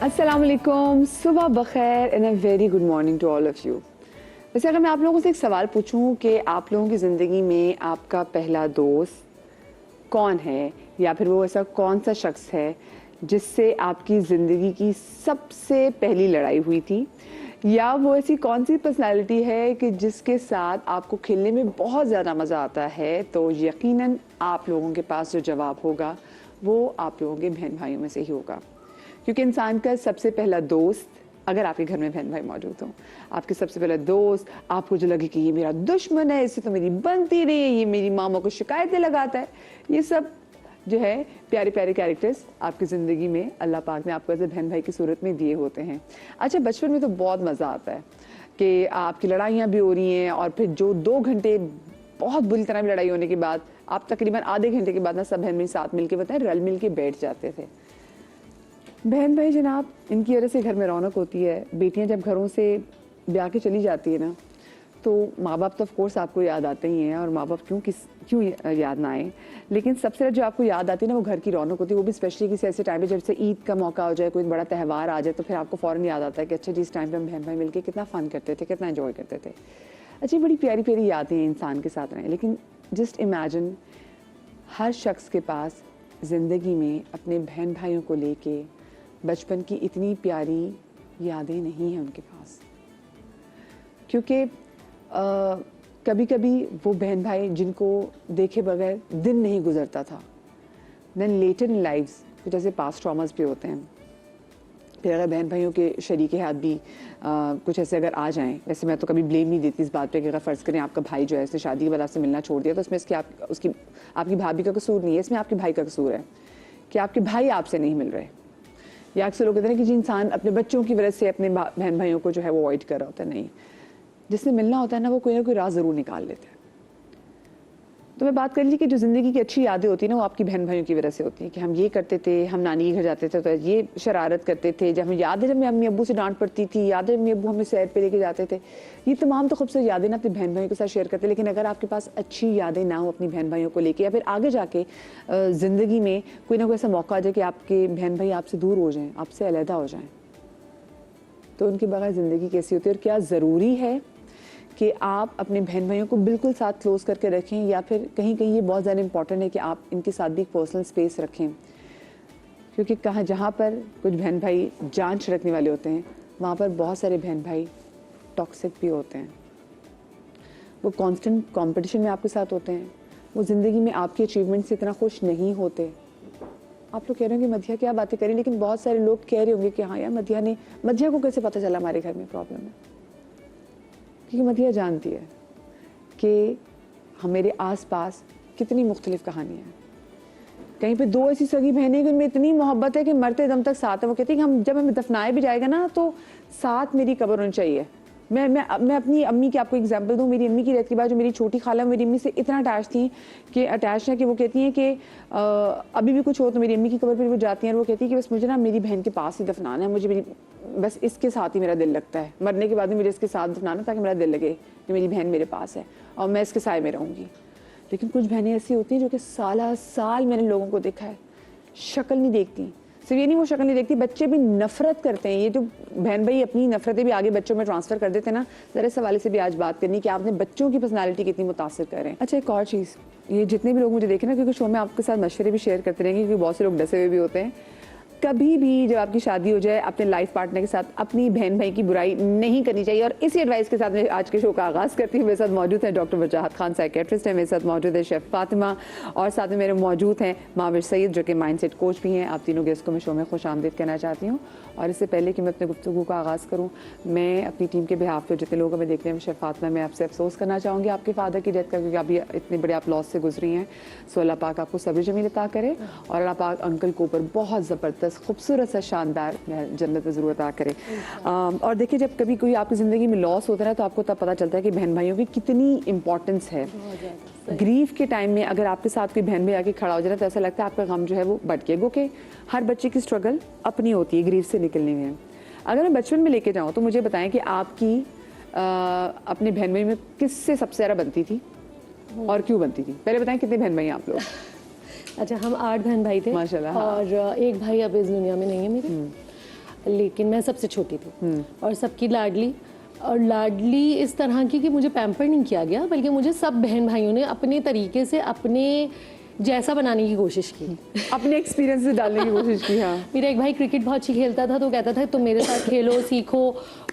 अस्सलाम वालेकुम, सुबह बखैर and a very good morning to all of you. वैसे अगर मैं आप लोगों से एक सवाल पूछूं कि आप लोगों की ज़िंदगी में आपका पहला दोस्त कौन है, या फिर वो ऐसा कौन सा शख्स है जिससे आपकी ज़िंदगी की सबसे पहली लड़ाई हुई थी, या वो ऐसी कौन सी पर्सनालिटी है कि जिसके साथ आपको खेलने में बहुत ज़्यादा मज़ा आता है, तो यकीनन आप लोगों के पास जो जवाब होगा वो आप लोगों के बहन भाइयों में से ही होगा। क्योंकि इंसान का सबसे पहला दोस्त, अगर आपके घर में बहन भाई मौजूद हों, आपके सबसे पहला दोस्त आपको जो लगे कि ये मेरा दुश्मन है, इससे तो मेरी बनती नहीं है, ये मेरी मामा को शिकायतें लगाता है, ये सब जो है प्यारे प्यारे कैरेक्टर्स आपकी ज़िंदगी में अल्लाह पाक ने आपको ऐसे बहन भाई की सूरत में दिए होते हैं। अच्छा, बचपन में तो बहुत मज़ा आता है कि आपकी लड़ाइयाँ भी हो रही हैं, और फिर जो 2 घंटे बहुत बुरी तरह की लड़ाई होने के बाद आप तकरीबन आधे घंटे के बाद ना सब बहन भाई साथ मिलके बताएं रल मिल के बैठ जाते थे। बहन भाई जनाब, इनकी वजह से घर में रौनक होती है। बेटियां जब घरों से ब्याह के चली जाती है ना, तो माँ बाप तो ऑफ कोर्स आपको याद आते ही हैं, और माँ बाप क्यों याद ना आए, लेकिन सबसे ज़्यादा जो आपको याद आती है ना वो घर की रौनक होती है। वो भी स्पेशली किसी ऐसे टाइम पे जब से ईद का मौका हो जाए, कोई बड़ा त्यौहार आ जाए, तो फिर आपको फ़ौरन याद आता है कि अच्छा जी, इस टाइम पे हम बहन भाई मिलके कितना फ़न करते थे, कितना एंजॉय करते थे। अच्छी बड़ी प्यारी प्यारी यादें इंसान के साथ रहें। लेकिन जस्ट इमेजिन, हर शख्स के पास ज़िंदगी में अपने बहन भाइयों को लेके बचपन की इतनी प्यारी यादें नहीं हैं उनके पास, क्योंकि कभी कभी वो बहन भाई जिनको देखे बगैर दिन नहीं गुजरता था, देन लेटर इन लाइफ्स कुछ ऐसे पास्ट ट्रॉमास भी होते हैं। फिर अगर बहन भाइयों के शरीके हाथ भी कुछ ऐसे अगर आ जाएं, वैसे मैं तो कभी ब्लेम नहीं देती इस बात पे कि अगर फ़र्ज़ करें आपका भाई जो है इसने शादी के बाद आपसे मिलना छोड़ दिया, तो इसमें आपकी भाभी का कसूर नहीं है, इसमें आपके भाई का कसूर है कि आपके भाई आपसे नहीं मिल रहे। या अक्सर लोग कहते हैं कि जी, इंसान अपने बच्चों की वजह से अपने बहन भाइयों को जो है वो अवॉइड कर रहा होता है। नहीं, जिसने मिलना होता है ना, वो कोई ना कोई राह ज़रूर निकाल लेता है। तो मैं बात कर ली कि जो ज़िंदगी की अच्छी यादें होती हैं ना, वो आपकी बहन भाइयों की वजह से होती हैं कि हम ये करते थे, हम नानी के घर जाते थे तो ये शरारत करते थे, जब हमें याद है जब मैं अम्मी अब्बू से डांट पड़ती थी, याद है अम्मी अब्बू हमें सैर पे लेके जाते थे। ये तमाम तो खूबसूरत यादें ना अपने बहन भाइयों के साथ शेयर करते हैं। लेकिन अगर आपके पास अच्छी यादें ना हो अपनी बहन भाइयों को लेके, या फिर आगे जाके ज़िंदगी में कोई ना कोई ऐसा मौका आ जाए कि आपके बहन भाई आपसे दूर हो जाएँ, आपसे अलहदा हो जाएँ, तो उनके बगैर ज़िंदगी कैसी होती है। और क्या ज़रूरी है कि आप अपने बहन भाइयों को बिल्कुल साथ क्लोज करके रखें, या फिर कहीं कहीं ये बहुत ज़्यादा इंपॉर्टेंट है कि आप इनके साथ भी एक पर्सनल स्पेस रखें, क्योंकि जहाँ पर कुछ बहन भाई जान छिड़कने वाले होते हैं, वहाँ पर बहुत सारे बहन भाई टॉक्सिक भी होते हैं। वो कांस्टेंट कंपटीशन में आपके साथ होते हैं, वो ज़िंदगी में आपकी अचीवमेंट से इतना खुश नहीं होते। आप लोग कह रहे होंगे मधिया क्या बातें करें, लेकिन बहुत सारे लोग कह रहे होंगे कि हाँ यार, मधिया को कैसे पता चला हमारे घर में प्रॉब्लम है। क्योंकि मधिया जानती है कि हमारे आसपास कितनी मुख्तलिफ कहानियाँ हैं। कहीं पे 2 ऐसी सगी बहनें कि उनमें इतनी मोहब्बत है कि मरते दम तक साथ है। वो कहती है कि जब हमें दफनाया भी जाएगा ना, तो साथ मेरी कब्र होनी चाहिए। मैं अपनी अम्मी की आपको एग्जांपल दूँ। मेरी अम्मी की डेथ के बाद जो मेरी छोटी खाला मेरी अम्मी से इतना अटैच है कि वो कहती हैं कि अभी भी कुछ हो तो मेरी अम्मी की कब्र पर वो जाती हैं, और वो कहती है कि बस मुझे ना मेरी बहन के पास ही दफनाना है, मुझे बस इसके साथ ही मेरा दिल लगता है, मरने के बाद भी मुझे इसके साथ दफनाना, ताकि मेरा दिल लगे कि मेरी बहन मेरे पास है और मैं इसके साए में रहूँगी। लेकिन कुछ बहनें ऐसी होती हैं जो कि साल मैंने लोगों को देखा है, शक्ल नहीं देखती। सिर्फ ये नहीं, वो शक्ल नहीं देखती, बच्चे भी नफरत करते हैं। ये जो बहन भाई अपनी नफरतें भी आगे बच्चों में ट्रांसफ़र कर देते हैं ना, ज़रा इस हवाले से भी आज बात करनी कि आपने बच्चों की पर्सनालिटी कितनी मुतासर कर रहे हैं। अच्छा, एक और चीज़, ये जितने भी लोग मुझे देखें ना, क्योंकि शो में आपके साथ मशवरे भी शेयर करते रहेंगे, क्योंकि बहुत से लोग डसे हुए भी होते हैं। कभी भी जब आपकी शादी हो जाए, अपने लाइफ पार्टनर के साथ अपनी बहन भाई की बुराई नहीं करनी चाहिए। और इसी एडवाइस के साथ मैं आज के शो का आगाज़ करती हूँ। मेरे साथ मौजूद है डॉक्टर वजाहत खान, साइकेट्रिस्ट है, मेरे साथ मौजूद है शेफ़ फातिमा, और साथ में मेरे मौजूद हैं माविर सईद, जो कि माइंडसेट कोच भी हैं। आप तीनों गेस्ट को मैं शो में खुश आमदीद कहना चाहती हूँ। और इससे पहले कि मैं अपने गुफ्तगू का आगाज़ करूँ, मैं अपनी टीम के बिहाफ पे जितने लोग हमें देख रहे हैं, शेफ़ फातिमा, मैं आपसे अफसोस करना चाहूँगी आपके फादर की डेथ का, क्योंकि अभी इतने बड़े आप लॉस से गुजरी हैं। सो अल्लाह पाक आपको सब्र जमील अता करे, और अल्लाह पाक अंकल को ऊपर बहुत ज़बरदस्त खूबसूरत सा शानदार जन्नत ज़रूर अता करे। और देखिए, जब कभी कोई आपकी ज़िंदगी में लॉस होता है तो आपको तब पता चलता है कि बहन भाइयों की कितनी इंपॉर्टेंस है। ग्रीफ के टाइम में अगर आपके साथ कोई बहन भाई आके खड़ा हो जाए तो ऐसा लगता है आपका गम जो है वो बढ़ गया, क्योंकि हर बच्चे की स्ट्रगल अपनी होती है ग्रीफ से निकलने में। अगर मैं बचपन में लेके जाऊँ तो मुझे बताएं कि आपकी अपने बहन भाई में किससे सबसे ज़्यादा बनती थी और क्यों बनती थी? पहले बताएं, कितने बहन भाई हैं आप लोग? अच्छा, हम 8 बहन भाई थे माशाल्लाह। और एक भाई अब इस दुनिया में नहीं है मेरे। लेकिन मैं सबसे छोटी थी और सबकी लाडली। और लाडली इस तरह की कि मुझे पैम्पर नहीं किया गया, बल्कि मुझे सब बहन भाइयों ने अपने तरीके से अपने जैसा बनाने की कोशिश की, अपने एक्सपीरियंस से डालने की कोशिश की। हाँ, मेरा एक भाई क्रिकेट बहुत अच्छी खेलता था तो कहता था तुम मेरे साथ खेलो सीखो,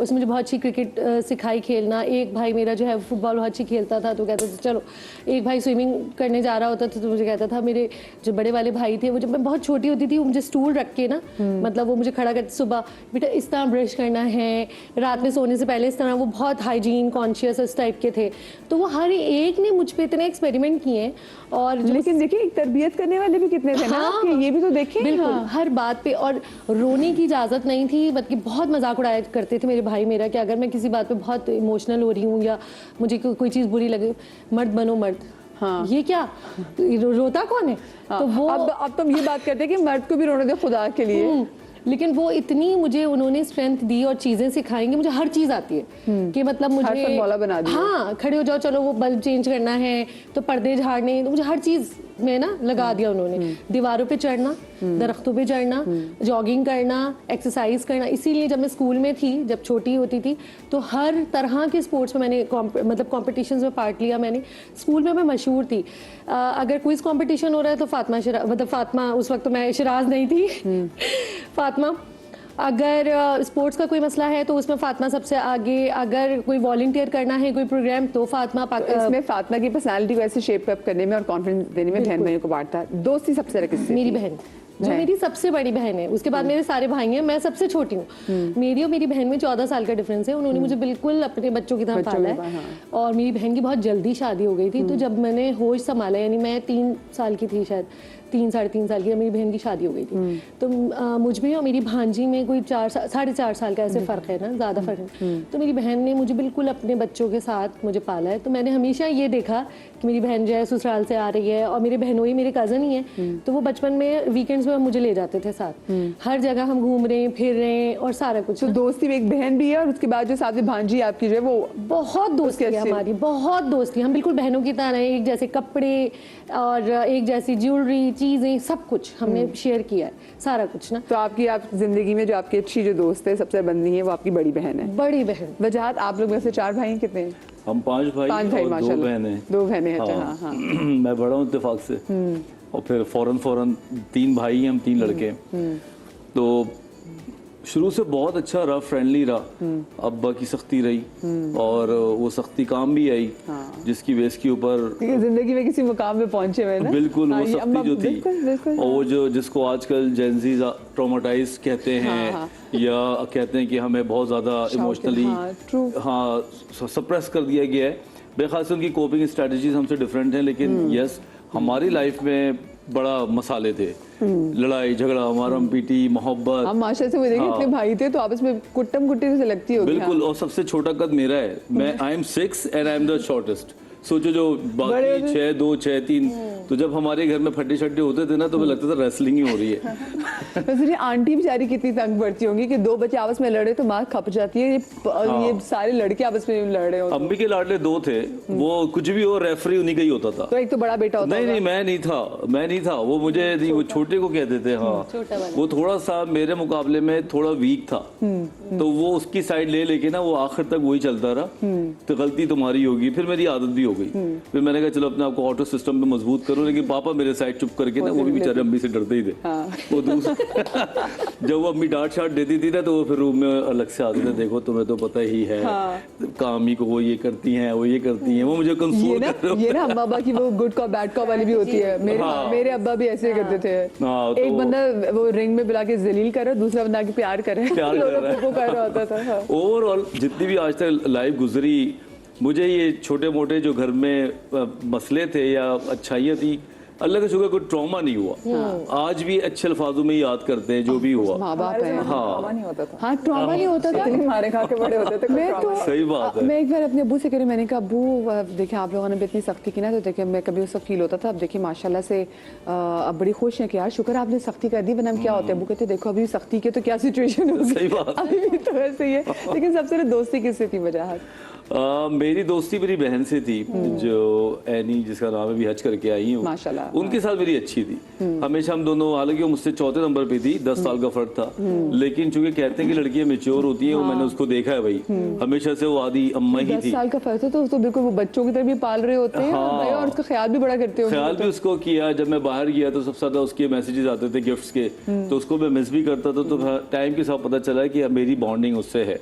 उसने मुझे बहुत अच्छी क्रिकेट सिखाई खेलना। एक भाई मेरा जो है फुटबॉल बहुत अच्छी खेलता था तो कहता था चलो। एक भाई स्विमिंग करने जा रहा होता था तो मुझे कहता था, मेरे जो बड़े वाले भाई थे वो जब मैं बहुत छोटी होती थी वो मुझे स्टूल रख के ना, मतलब वो मुझे खड़ा करते, सुबह बेटा इस तरह ब्रश करना है, रात में सोने से पहले इस तरह। वो बहुत हाइजीन कॉन्शियस इस टाइप के थे, तो वो हर एक ने मुझ पर इतने एक्सपेरिमेंट किए। और लेकिन देखिए एक तरबियत करने वाले भी कितने थे ना आपके, ये भी तो देखें। बिल्कुल, हाँ। हर बात पे। और रोने की इजाज़त नहीं थी, बल्कि बहुत मजाक उड़ाया करते थे मेरे भाई मेरा कि अगर मैं किसी बात पे बहुत इमोशनल हो रही हूँ या मुझे कोई चीज़ बुरी लगे, मर्द बनो मर्द। हाँ, ये क्या रोता कौन है? हाँ, तो वो अब तुम ये बात करते हैं कि मर्द को भी रोने दो खुदा के लिए। लेकिन वो इतनी मुझे उन्होंने स्ट्रेंथ दी और चीजें सिखाएंगे, मुझे हर चीज आती है कि मतलब मुझे हर फॉर्मूला बना दिया। हाँ, खड़े हो जाओ, चलो वो बल्ब चेंज करना है तो पर्दे झाड़ने, तो मुझे हर चीज में ना लगा दिया उन्होंने। दीवारों पे चढ़ना, दरख्तों पे चढ़ना, जॉगिंग करना, एक्सरसाइज करना। इसीलिए जब मैं स्कूल में थी, जब छोटी होती थी, तो हर तरह के स्पोर्ट्स में मैंने मतलब कॉम्पिटिशन्स में पार्ट लिया मैंने। स्कूल में मैं मशहूर थी। अगर क्विज कंपटीशन हो रहा है तो फातिमा, उस वक्त तो मैं शिराज नहीं थी, फातिमा। अगर स्पोर्ट्स का कोई मसला है तो उसमें फातिमा सबसे आगे। अगर कोई वॉलंटियर करना है कोई प्रोग्राम तो फातिमा। इसमें फातिमा की पर्सनालिटी को ऐसे शेप अप करने में और कॉन्फिडेंस देने में बहन भाइयों को बांटता है। दोस्ती सबसे ज्यादा किससे? मेरी बहन, जो मेरी सबसे बड़ी बहन है। उसके बाद मेरे सारे भाई हैं, मैं सबसे छोटी हूँ। मेरी और मेरी बहन में 14 साल का डिफरेंस है। उन्होंने मुझे बिल्कुल अपने बच्चों की तरह पाला है। हाँ। और मेरी बहन की बहुत जल्दी शादी हो गई थी, तो जब मैंने होश संभाला, यानी मैं 3 साल की थी शायद, 3-3.5 साल की, मेरी बहन की शादी हो गई थी। तो मुझ में और मेरी भांजी में कोई 4-4.5 साल का ऐसे फ़र्क है ना, ज़्यादा फ़र्क है। तो मेरी बहन ने मुझे बिल्कुल अपने बच्चों के साथ मुझे पाला है। तो मैंने हमेशा ये देखा कि मेरी बहन जो है ससुराल से आ रही है, और मेरे बहनोई मेरे कज़न ही हैं, तो वो बचपन में वीकेंड्स में मुझे ले जाते थे साथ। हर जगह हम घूम रहे हैं, फिर रहे हैं और सारा कुछ। तो दोस्ती में एक बहन भी है, और उसके बाद जो साथ में भांजी आपकी जो है वो बहुत दोस्ती है हमारी, बहुत दोस्ती। हम बिल्कुल बहनों की तरह हैं, एक जैसे कपड़े और एक जैसी ज्वेलरी, चीज़ें, सब कुछ हमने शेयर किया है, सारा कुछ ना। तो आप जिंदगी में जो आपकी अच्छी जो दोस्त है, सबसे बंदी है, वो आपकी बड़ी बहन है। बड़ी बहन। वजाहत, आप लोग में से 4 भाई कितने हैं? हम 5 भाई और 2 बहनें। 2 बहनें। अच्छा, हाँ, हाँ। मैं बड़ा हूँ इत्तेफाक से। और फिर फौरन 3 भाई हैं, हम 3 लड़के। तो शुरू से बहुत अच्छा रहा, फ्रेंडली रहा। अब्बा की सख्ती रही और वो सख्ती काम भी आई, जिसकी बेस के ऊपर जिंदगी में किसी मुकाम पे पहुंचे हुए ना। बिल्कुल वो सख्ती जो थी। बिल्कुल, और वो जो जिसको आजकल जेंजी ट्रॉमाटाइज कहते हैं, या कहते हैं कि हमें बहुत ज़्यादा इमोशनली सप्रेस कर दिया गया है। मेरे ख्याल से उनकी कोपिंग स्ट्रेटजीज हमसे डिफरेंट हैं, लेकिन यस, हमारी लाइफ में बड़ा मसाले थे, लड़ाई झगड़ा, मारम पीटी, मोहब्बत। हम माशा से वो देखें, इतने भाई थे तो आपस में कुट्टम कुट्टी से लगती होगी। बिल्कुल। और सबसे छोटा कद मेरा है, मैं I am 6 and I am the shortest. सोचो जो बाकी 6, 2, 6, 3, तो जब हमारे घर में फटे शट्टे होते थे ना, तो मुझे लगता था रेसलिंग ही हो रही है। वैसे आंटी बेचारी कितनी तंग पड़ती होंगी कि 2 बच्चे आपस में लड़े तो माँ खप जाती है। ये सारे लड़के आपस में लड़ रहे हो। अम्मी के लाडले 2 थे, वो कुछ भी हो रेफरी उन्हीं का ही होता था। तो एक तो बड़ा बेटा होता नहीं, मैं नहीं था, वो मुझे नहीं, वो छोटे को कहते थे। हाँ, वो थोड़ा सा मेरे मुकाबले में थोड़ा वीक था, तो वो उसकी साइड ले लेके ना, वो आखिर तक वही चलता रहा। तो गलती तुम्हारी होगी, फिर मेरी आदत भी हो गई। फिर मैंने कहा चलो अपने आपको ऑटो सिस्टम पे मजबूत करो, लेकिन पापा मेरे साइड चुप करके ना, वो भी बेचारे अम्मी से डरते ही थे। वो जब वो अम्मी डांट शाट देती थी ना, तो वो फिर रूम में अलग से आते थे, देखो तुम्हें तो पता ही है, कामी को वो ये करती हैं, वो ये करती हैं, वो मुझे कंसोल कर रहे ये ना अम्मा की वो गुड कॉप बैड कॉप वाली भी होती है। मेरे अब्बा भी ऐसे करते थे। एक बंदा वो रिंग में बुला के जलील कर रहा, दूसरा बंदा के प्यार कर रहा होता था। ओवरऑल जितनी भी आज तक लाइफ गुजरी, मुझे ये छोटे मोटे जो घर में मसले थे या अच्छाइयाँ थी, अल्लाह का शुक्र कोई ट्रॉमा नहीं हुआ। आज भी अच्छे अल्फाजों में याद करते हैं जो भी हुआ। माँ बाप है। ट्रॉमा नहीं होता था। हाँ, ट्रॉमा नहीं होता था। मारे खा के बड़े होते थे। सही बात है। मैं एक बार अपने अब्बू से करी, मैंने कहा अब्बू देखिए आप लोगों ने भी इतनी सख्ती की ना, तो देखिए मैं कभी उस वक्त फील होता था, अब देखिए माशाल्लाह से अब बड़ी खुश है कि यार शुक्र आपने सख्ती कर दी, वरना क्या होता है। अब्बू कहते देखो अभी सख्ती के तो क्या सिचुएशन होगी, सही बात अभी तो वैसे ही है। लेकिन सबसे दोस्ती किससे थी वजह? मेरी दोस्ती मेरी बहन से थी, जो एनी जिसका नाम है, भी हज करके आई हूँ, माशाल्लाह। उनके साथ मेरी अच्छी थी। हमेशा हम दोनों, हालांकि वो मुझसे चौथे नंबर पे थी, 10 साल का फर्क था, लेकिन चूंकि कहते हैं कि लड़कियां मेच्योर होती हैं, वो मैंने उसको देखा है भाई, हमेशा से वो आदि अम्मा ही 10 थी। साल का फर्क है तो बिल्कुल वो बच्चों की तरह भी पाल रहे होते हैं हाँ। भाई, और उसका ख्याल भी बड़ा करते हो। ख्याल भी उसको किया। जब मैं बाहर गया तो सबसे ज्यादा उसके मैसेजेस आते थे गिफ्ट्स के, तो उसको मैं मिस भी करता था। तो टाइम के साथ पता चला कि अब मेरी बॉन्डिंग उससे है।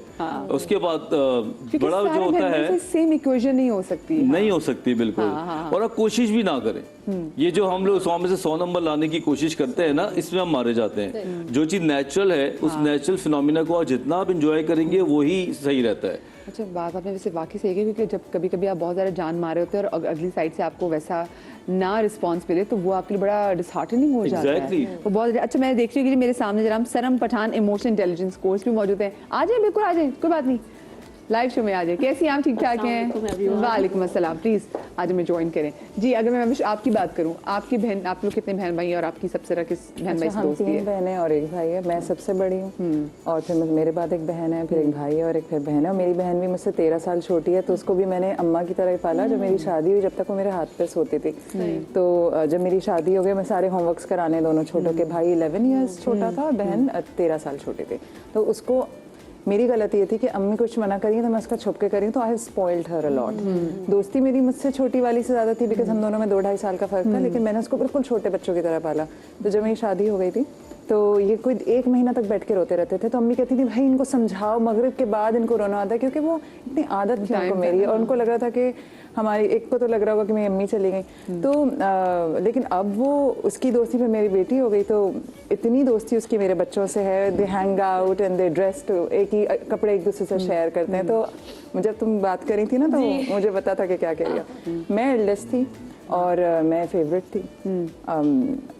उसके बाद बड़ा जो होता है, सेम इक्वेशन नहीं हो सकती है। नहीं हो सकती बिल्कुल। और आप कोशिश भी ना करें। ये जो हम लोग 100 में से 100 नंबर लाने की कोशिश करते हैं ना, इसमें हम मारे जाते हैं। जो चीज नेचुरल है, उस नेचुरल फिनोमिना को जितना आप इंजॉय करेंगे वही सही रहता है। अच्छा, बात आपने वैसे वाकई सही है, क्योंकि जब कभी कभी आप बहुत ज़्यादा जान मारे होते हैं और अगली साइड से आपको वैसा ना रिस्पांस मिले, तो वो आपके लिए बड़ा डिसहार्टनिंग हो जाता Exactly. है। वो बहुत अच्छा, मैं देख रही हूँ कि मेरे सामने जरा सरम पठान इमोशनल इंटेलिजेंस कोर्स भी मौजूद है। आ जाए, बिल्कुल आ जाए, कोई बात नहीं, लाइव शो में आ जाए। कैसी आप? ठीक ठाक हैं? वालेकुम अस्सलाम। प्लीज़ आज हमें ज्वाइन करें जी। अगर मैं आपकी बात करूं, आपकी बहन, आप लोग कितने बहन भाई हैं और आपकी सबसे किस बहन भाई से हम दोस्ती 3 है? बहनें और एक भाई है। मैं सबसे बड़ी हूँ और फिर मेरे बाद एक बहन है, फिर एक भाई है और एक फिर बहन है। और मेरी बहन भी मुझसे 13 साल छोटी है, तो उसको भी मैंने अम्मा की तरह ही पाला। जब मेरी शादी हुई, जब तक वो मेरे हाथ पे सोती थी, तो जब मेरी शादी हो गई, मैं सारे होमवर्क्स कराने दोनों छोटों के। भाई 11 ईयर्स छोटा था और बहन 13 साल छोटी थी। तो उसको, मेरी गलती ये थी कि अम्मी कुछ मना करी तो मैं उसका छुप के करी, तो I have spoiled her a lot. दोस्ती मेरी मुझसे छोटी वाली से ज़्यादा थी, बिकॉज हम दोनों में 2-2.5 साल का फर्क था, लेकिन मैंने उसको बिल्कुल छोटे बच्चों की तरह पाला। तो जब मेरी शादी हो गई थी, तो ये कोई 1 महीना तक बैठ के रोते रहते थे। तो अम्मी कहती थी, भाई इनको समझाओ, मगरिब के बाद इनको रोना आता है, क्योंकि वो इतनी आदत थी उनको मेरी, और उनको लग रहा था कि हमारी, एक को तो लग रहा होगा कि मेरी अम्मी चली गई। तो लेकिन अब वो, उसकी दोस्ती पे मेरी बेटी हो गई, तो इतनी दोस्ती उसकी मेरे बच्चों से है। दे hang out and they dressed, एक ही कपड़े एक दूसरे से शेयर करते हैं। तो जब तुम बात करी थी ना, तो मुझे पता था कि क्या कह रही हो। मैं एल्डेस्ट थी और मैं फेवरेट थी,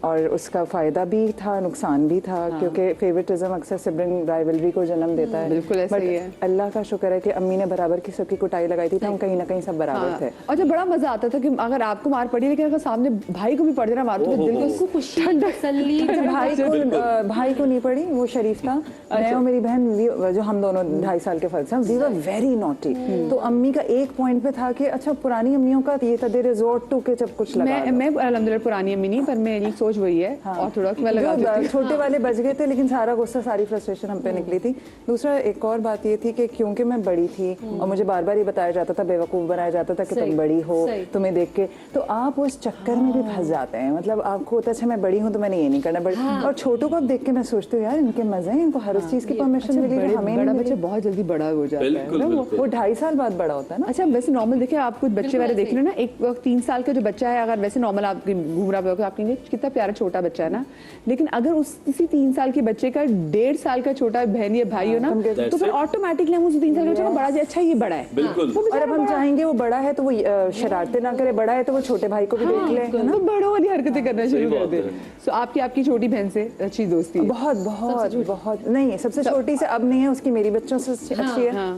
और उसका फ़ायदा भी था, नुकसान भी था, क्योंकि फेवरेटिज्म अक्सर सिबलिंग राइवलरी को जन्म देता है। बिल्कुल ऐसा ही है। अल्लाह का शुक्र है कि अम्मी ने बराबर की सबकी कुटाई लगाई थी, तो हम कहीं ना कहीं सब बराबर थे। और जब बड़ा मजा आता था कि अगर आपको मार पड़ी, लेकिन अगर सामने भाई को भी पड़ जाना मार, तो दिल को खुशी, तसल्ली। भाई को नहीं पड़ी, वो शरीफ था। मैं और मेरी बहन, जो हम दोनों 2.5 साल के फर्क से, वी वर वेरी नॉटी। तो अम्मी का एक पॉइंट पे था कि अच्छा, पुरानी अम्मियों का ये था, दे रिजॉर्ट टू के जब कुछ लगा। मैं अल्हम्दुलिल्लाह पुरानी अम्मी नहीं, पर मेरी सोच वही है। और थोड़ा मैं लगा देती हूँ। छोटे वाले बच गए थे, लेकिन सारा गुस्सा, सारी फ्रस्ट्रेशन हम पे निकली थी। दूसरा, एक और बात ये थी कि क्योंकि मैं बड़ी थी और मुझे बार बार ये बताया जाता था, बेवकूफ़ बनाया जाता था कि तुम बड़ी हो, तुम्हें देख के, तो आप उस चक्कर में भी फंस जाते हैं। मतलब आपको होता है, अच्छा मैं बड़ी हूँ तो मैंने ये नहीं करना, बड़ी। और छोटों को अब देख के मैं सोचती हूँ, यार इनके मजे हैं, इनको हर चीज़ की परमिशन मिली, हमें बड़ा नहीं बच्चा मिली। बहुत जल्दी बड़ा हो जाता है ना, वो 2.5 साल बाद बड़ा होता है ना। अच्छा, वैसे नॉर्मल देखिए, आप कुछ बच्चे वाले देख लो ना, एक 3 साल का जो बच्चा है, अगर वैसे नॉर्मल आप घूम रहा होगा, आप कहेंगे कितना प्यारा छोटा बच्चा है ना, लेकिन अगर उसी 3 साल के बच्चे का 1.5 साल का छोटा बहन या भाई हो ना, तो फिर ऑटोमेटिकली हम उस 3 साल के बच्चे को बड़ा अच्छा ये बड़ा है। बिल्कुल। और अब हम चाहेंगे वो बड़ा है तो वो शरारतें ना करे, बड़ा है तो वो छोटे भाई को भी देख ले, है ना। तो बड़ों वाली हरकतें करना शुरू कर दे। सो आपकी छोटी बहन से अच्छी दोस्ती है? बहुत नहीं, सबसे छोटी से अब नहीं है, उसकी मेरी बच्चों से अच्छी है,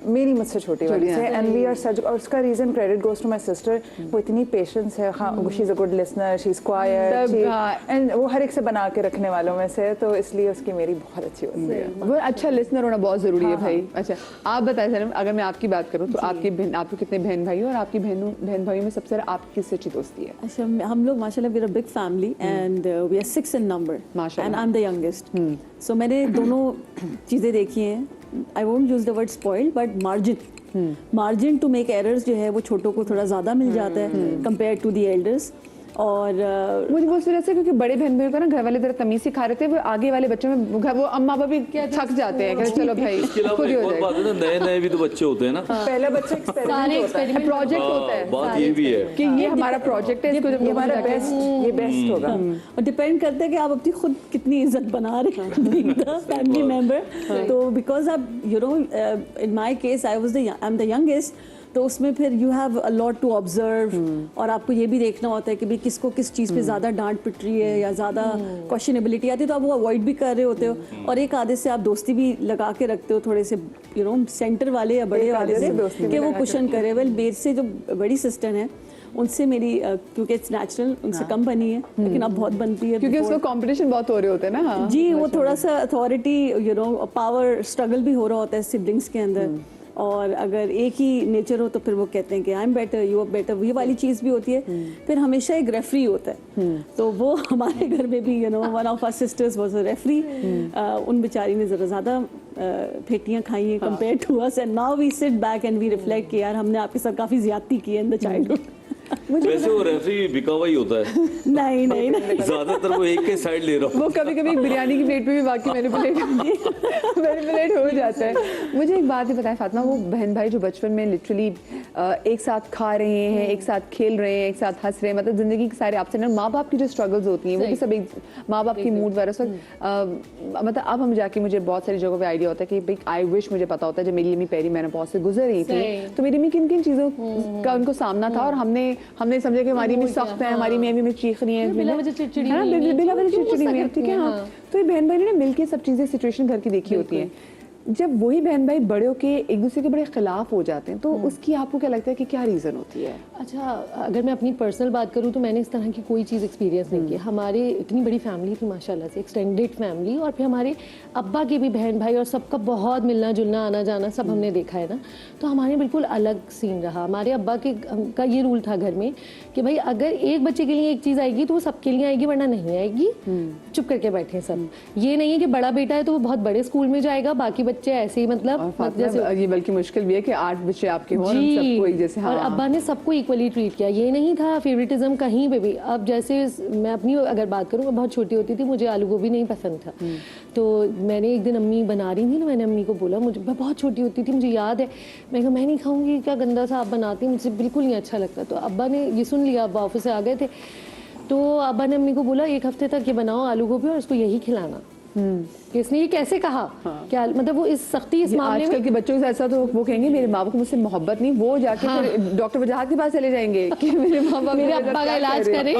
मेरी मुझसे छोटी वाली से। एंड वी आर सच, और उसका reason credit goes to my sister. वो इतनी पेशेंस है, she is a good listener, she is quiet, and वो हर एक से बना के रखने वालों में से, तो इसलिए उसकी मेरी बहुत अच्छी होती है। वो अच्छा लिसनर होना बहुत जरूरी है भाई। अच्छा, आप बताएं सर, अगर मैं आपकी बात करूं तो आपके कितने बहन भाई हो, और आपकी बहन भाइयों में सबसे आपकी किससे अच्छी दोस्ती है? अच्छा, हम लोग माशाल्लाह we are a big family and we are 6 in number and I am the youngest. So मैंने दोनों चीज़ें देखी हैं। I won't use the word spoiled, but margin to make errors जो है वो छोटों को थोड़ा ज़्यादा मिल जाता है कंपेयर टू द एल्डर्स। और मुझे बहुत वजह से, क्योंकि बड़े बहन भाइयों का ना घर वाले जरा तमीज सिखा रहे थे, वो आगे वाले बच्चों में वो अम्मा पापा भी थक जाते हैं कि चलो भाई खुद ही हो और बात है ना, नए भी तो बच्चे होते हैं ना, पहला बच्चा एक्सपेरिमेंट होता है, प्रोजेक्ट होता है। बात ये भी है कि ये हमारा प्रोजेक्ट है, इसको जब हमारा बेस्ट होगा। और डिपेंड करता है कि आप अपनी खुद कितनी इज्जत बना रहे हैं फैमिली मेंबर। तो बिकॉज आप you know, in my case I am the youngest, तो उसमें फिर you have a lot to observe, और आपको ये भी देखना होता है कि भाई किसको किस चीज़ पे ज़्यादा डांट पिट रही है या ज़्यादा क्वेश्चनेबिलिटी आती है, तो आप वो अवॉइड भी कर रहे होते हो। और एक आधे से आप दोस्ती भी लगा के रखते हो, थोड़े से यू नो सेंटर वाले या बड़े वाले से, कि वो क्वेश्चन करे। वेल, मेरे से जो बड़ी सिस्टर हैं उनसे मेरी क्योंकि इट्स नेचुरल, उनसे कम बनी है, लेकिन अब बहुत बनती है, क्योंकि उसको कंपटीशन बहुत हो रहे होते हैं ना। हाँ, जी, वो थोड़ा सा authority, you know, power struggle भी हो रहा होता है सिबलिंग्स के अंदर। और अगर एक ही नेचर हो तो फिर वो कहते हैं कि I am better, you are better, ये वाली चीज़ भी होती है। फिर हमेशा एक रेफरी होता है, तो वो हमारे घर में भी one of our sisters was a referee. उन बेचारी ने ज़रा ज़्यादा फेटियाँ खाई हैं compare to us, and now we sit back and we reflect कि यार हमने आपके साथ काफ़ी ज्यादती की है इन द चाइल्डहुड। वैसे वो रेफरी बिका हुआ ही होता है, नहीं नहीं नहीं, ज्यादातर वो एक के साइड ले रहा वो कभी कभी बिरयानी की प्लेट पे भी बाकी मैनिपुलेट हो जाता है। मुझे एक बात ही बताएं फातिमा, वो बहन भाई जो बचपन में लिटरली एक साथ खा रहे हैं, एक साथ खेल रहे हैं, एक साथ हंस रहे हैं, मतलब जिंदगी के सारे आपसे माँ बाप की जो स्ट्रगल्स होती हैं वो भी सब एक माँ बाप की मूड वगैरह सब, मतलब अब हम जाके मुझे बहुत सारी जगहों पे आइडिया होता है कि भाई आई विश मुझे पता होता है जब मेरी अम्मी पेरी मेनोपॉज से गुजर रही थी तो मेरी अम्मी किन किन चीज़ों का उनको सामना था, और हमने समझा कि हमारी अम्मी सख्त है, हमारी अम्मी में चीख रही है, बिला वजह चिड़चिड़ी हुई है, ठीक है। हाँ, तो ये बहन भाई ने मिलकर सब चीज़ें सिचुएशन घर की देखी होती हैं। जब वही बहन भाई बड़े होके एक दूसरे के बड़े खिलाफ हो जाते हैं तो उसकी आपको क्या लगता है कि क्या रीज़न होती है? अच्छा, अगर मैं अपनी पर्सनल बात करूँ तो मैंने इस तरह की कोई चीज़ एक्सपीरियंस नहीं की। हमारे इतनी बड़ी फैमिली थी माशाल्लाह से, एक्सटेंडेड फैमिली, और फिर हमारे अब्बा के भी बहन भाई और सबका बहुत मिलना जुलना आना जाना सब हमने देखा है ना, तो हमारे बिल्कुल अलग सीन रहा। हमारे अब्बा का ये रूल था घर में कि भाई अगर एक बच्चे के लिए एक चीज़ आएगी तो वो सबके लिए आएगी, वरना नहीं आएगी, चुप करके बैठे सब। ये नहीं है कि बड़ा बेटा है तो वो बहुत बड़े स्कूल में जाएगा, बाकी बच्चे ऐसे ही मतलब जैसे ये बल्कि मुश्किल भी है कि 8 बच्चे आपके हों और सबको एक जैसे। हाँ, और अब्बा ने सबको इक्वली ट्रीट किया, ये नहीं था फेवरेटिज्म कहीं पे भी। अब जैसे मैं अपनी अगर बात करूँ, मैं बहुत छोटी होती थी, मुझे आलू गोभी नहीं पसंद था, तो मैंने एक दिन अम्मी बना रही थी ना, मैंने अम्मी को बोला, मैं बहुत छोटी होती थी, मुझे याद है, मैं कहा मैं नहीं खाऊंगी, क्या गंदा सा आप बनाती, मुझे बिल्कुल नहीं अच्छा लगता। तो अब्बा ने ये सुन लिया, अब्बा ऑफिस से आ गए थे, तो अब्बा ने अम्मी को बोला 1 हफ्ते तक ये बनाओ आलू गोभी और उसको यही खिलाना। कि इसने ये कैसे कहा? क्या मतलब वो इस सख्ती इस मामले में, आजकल के बच्चों के साथ ऐसा तो वो कहेंगे मेरे माँ बाप को मुझसे मोहब्बत नहीं, वो जाके फिर डॉक्टर वजाहत के पास चले जाएंगे कि मेरे माँ बाप मेरे अब्बा का इलाज करें।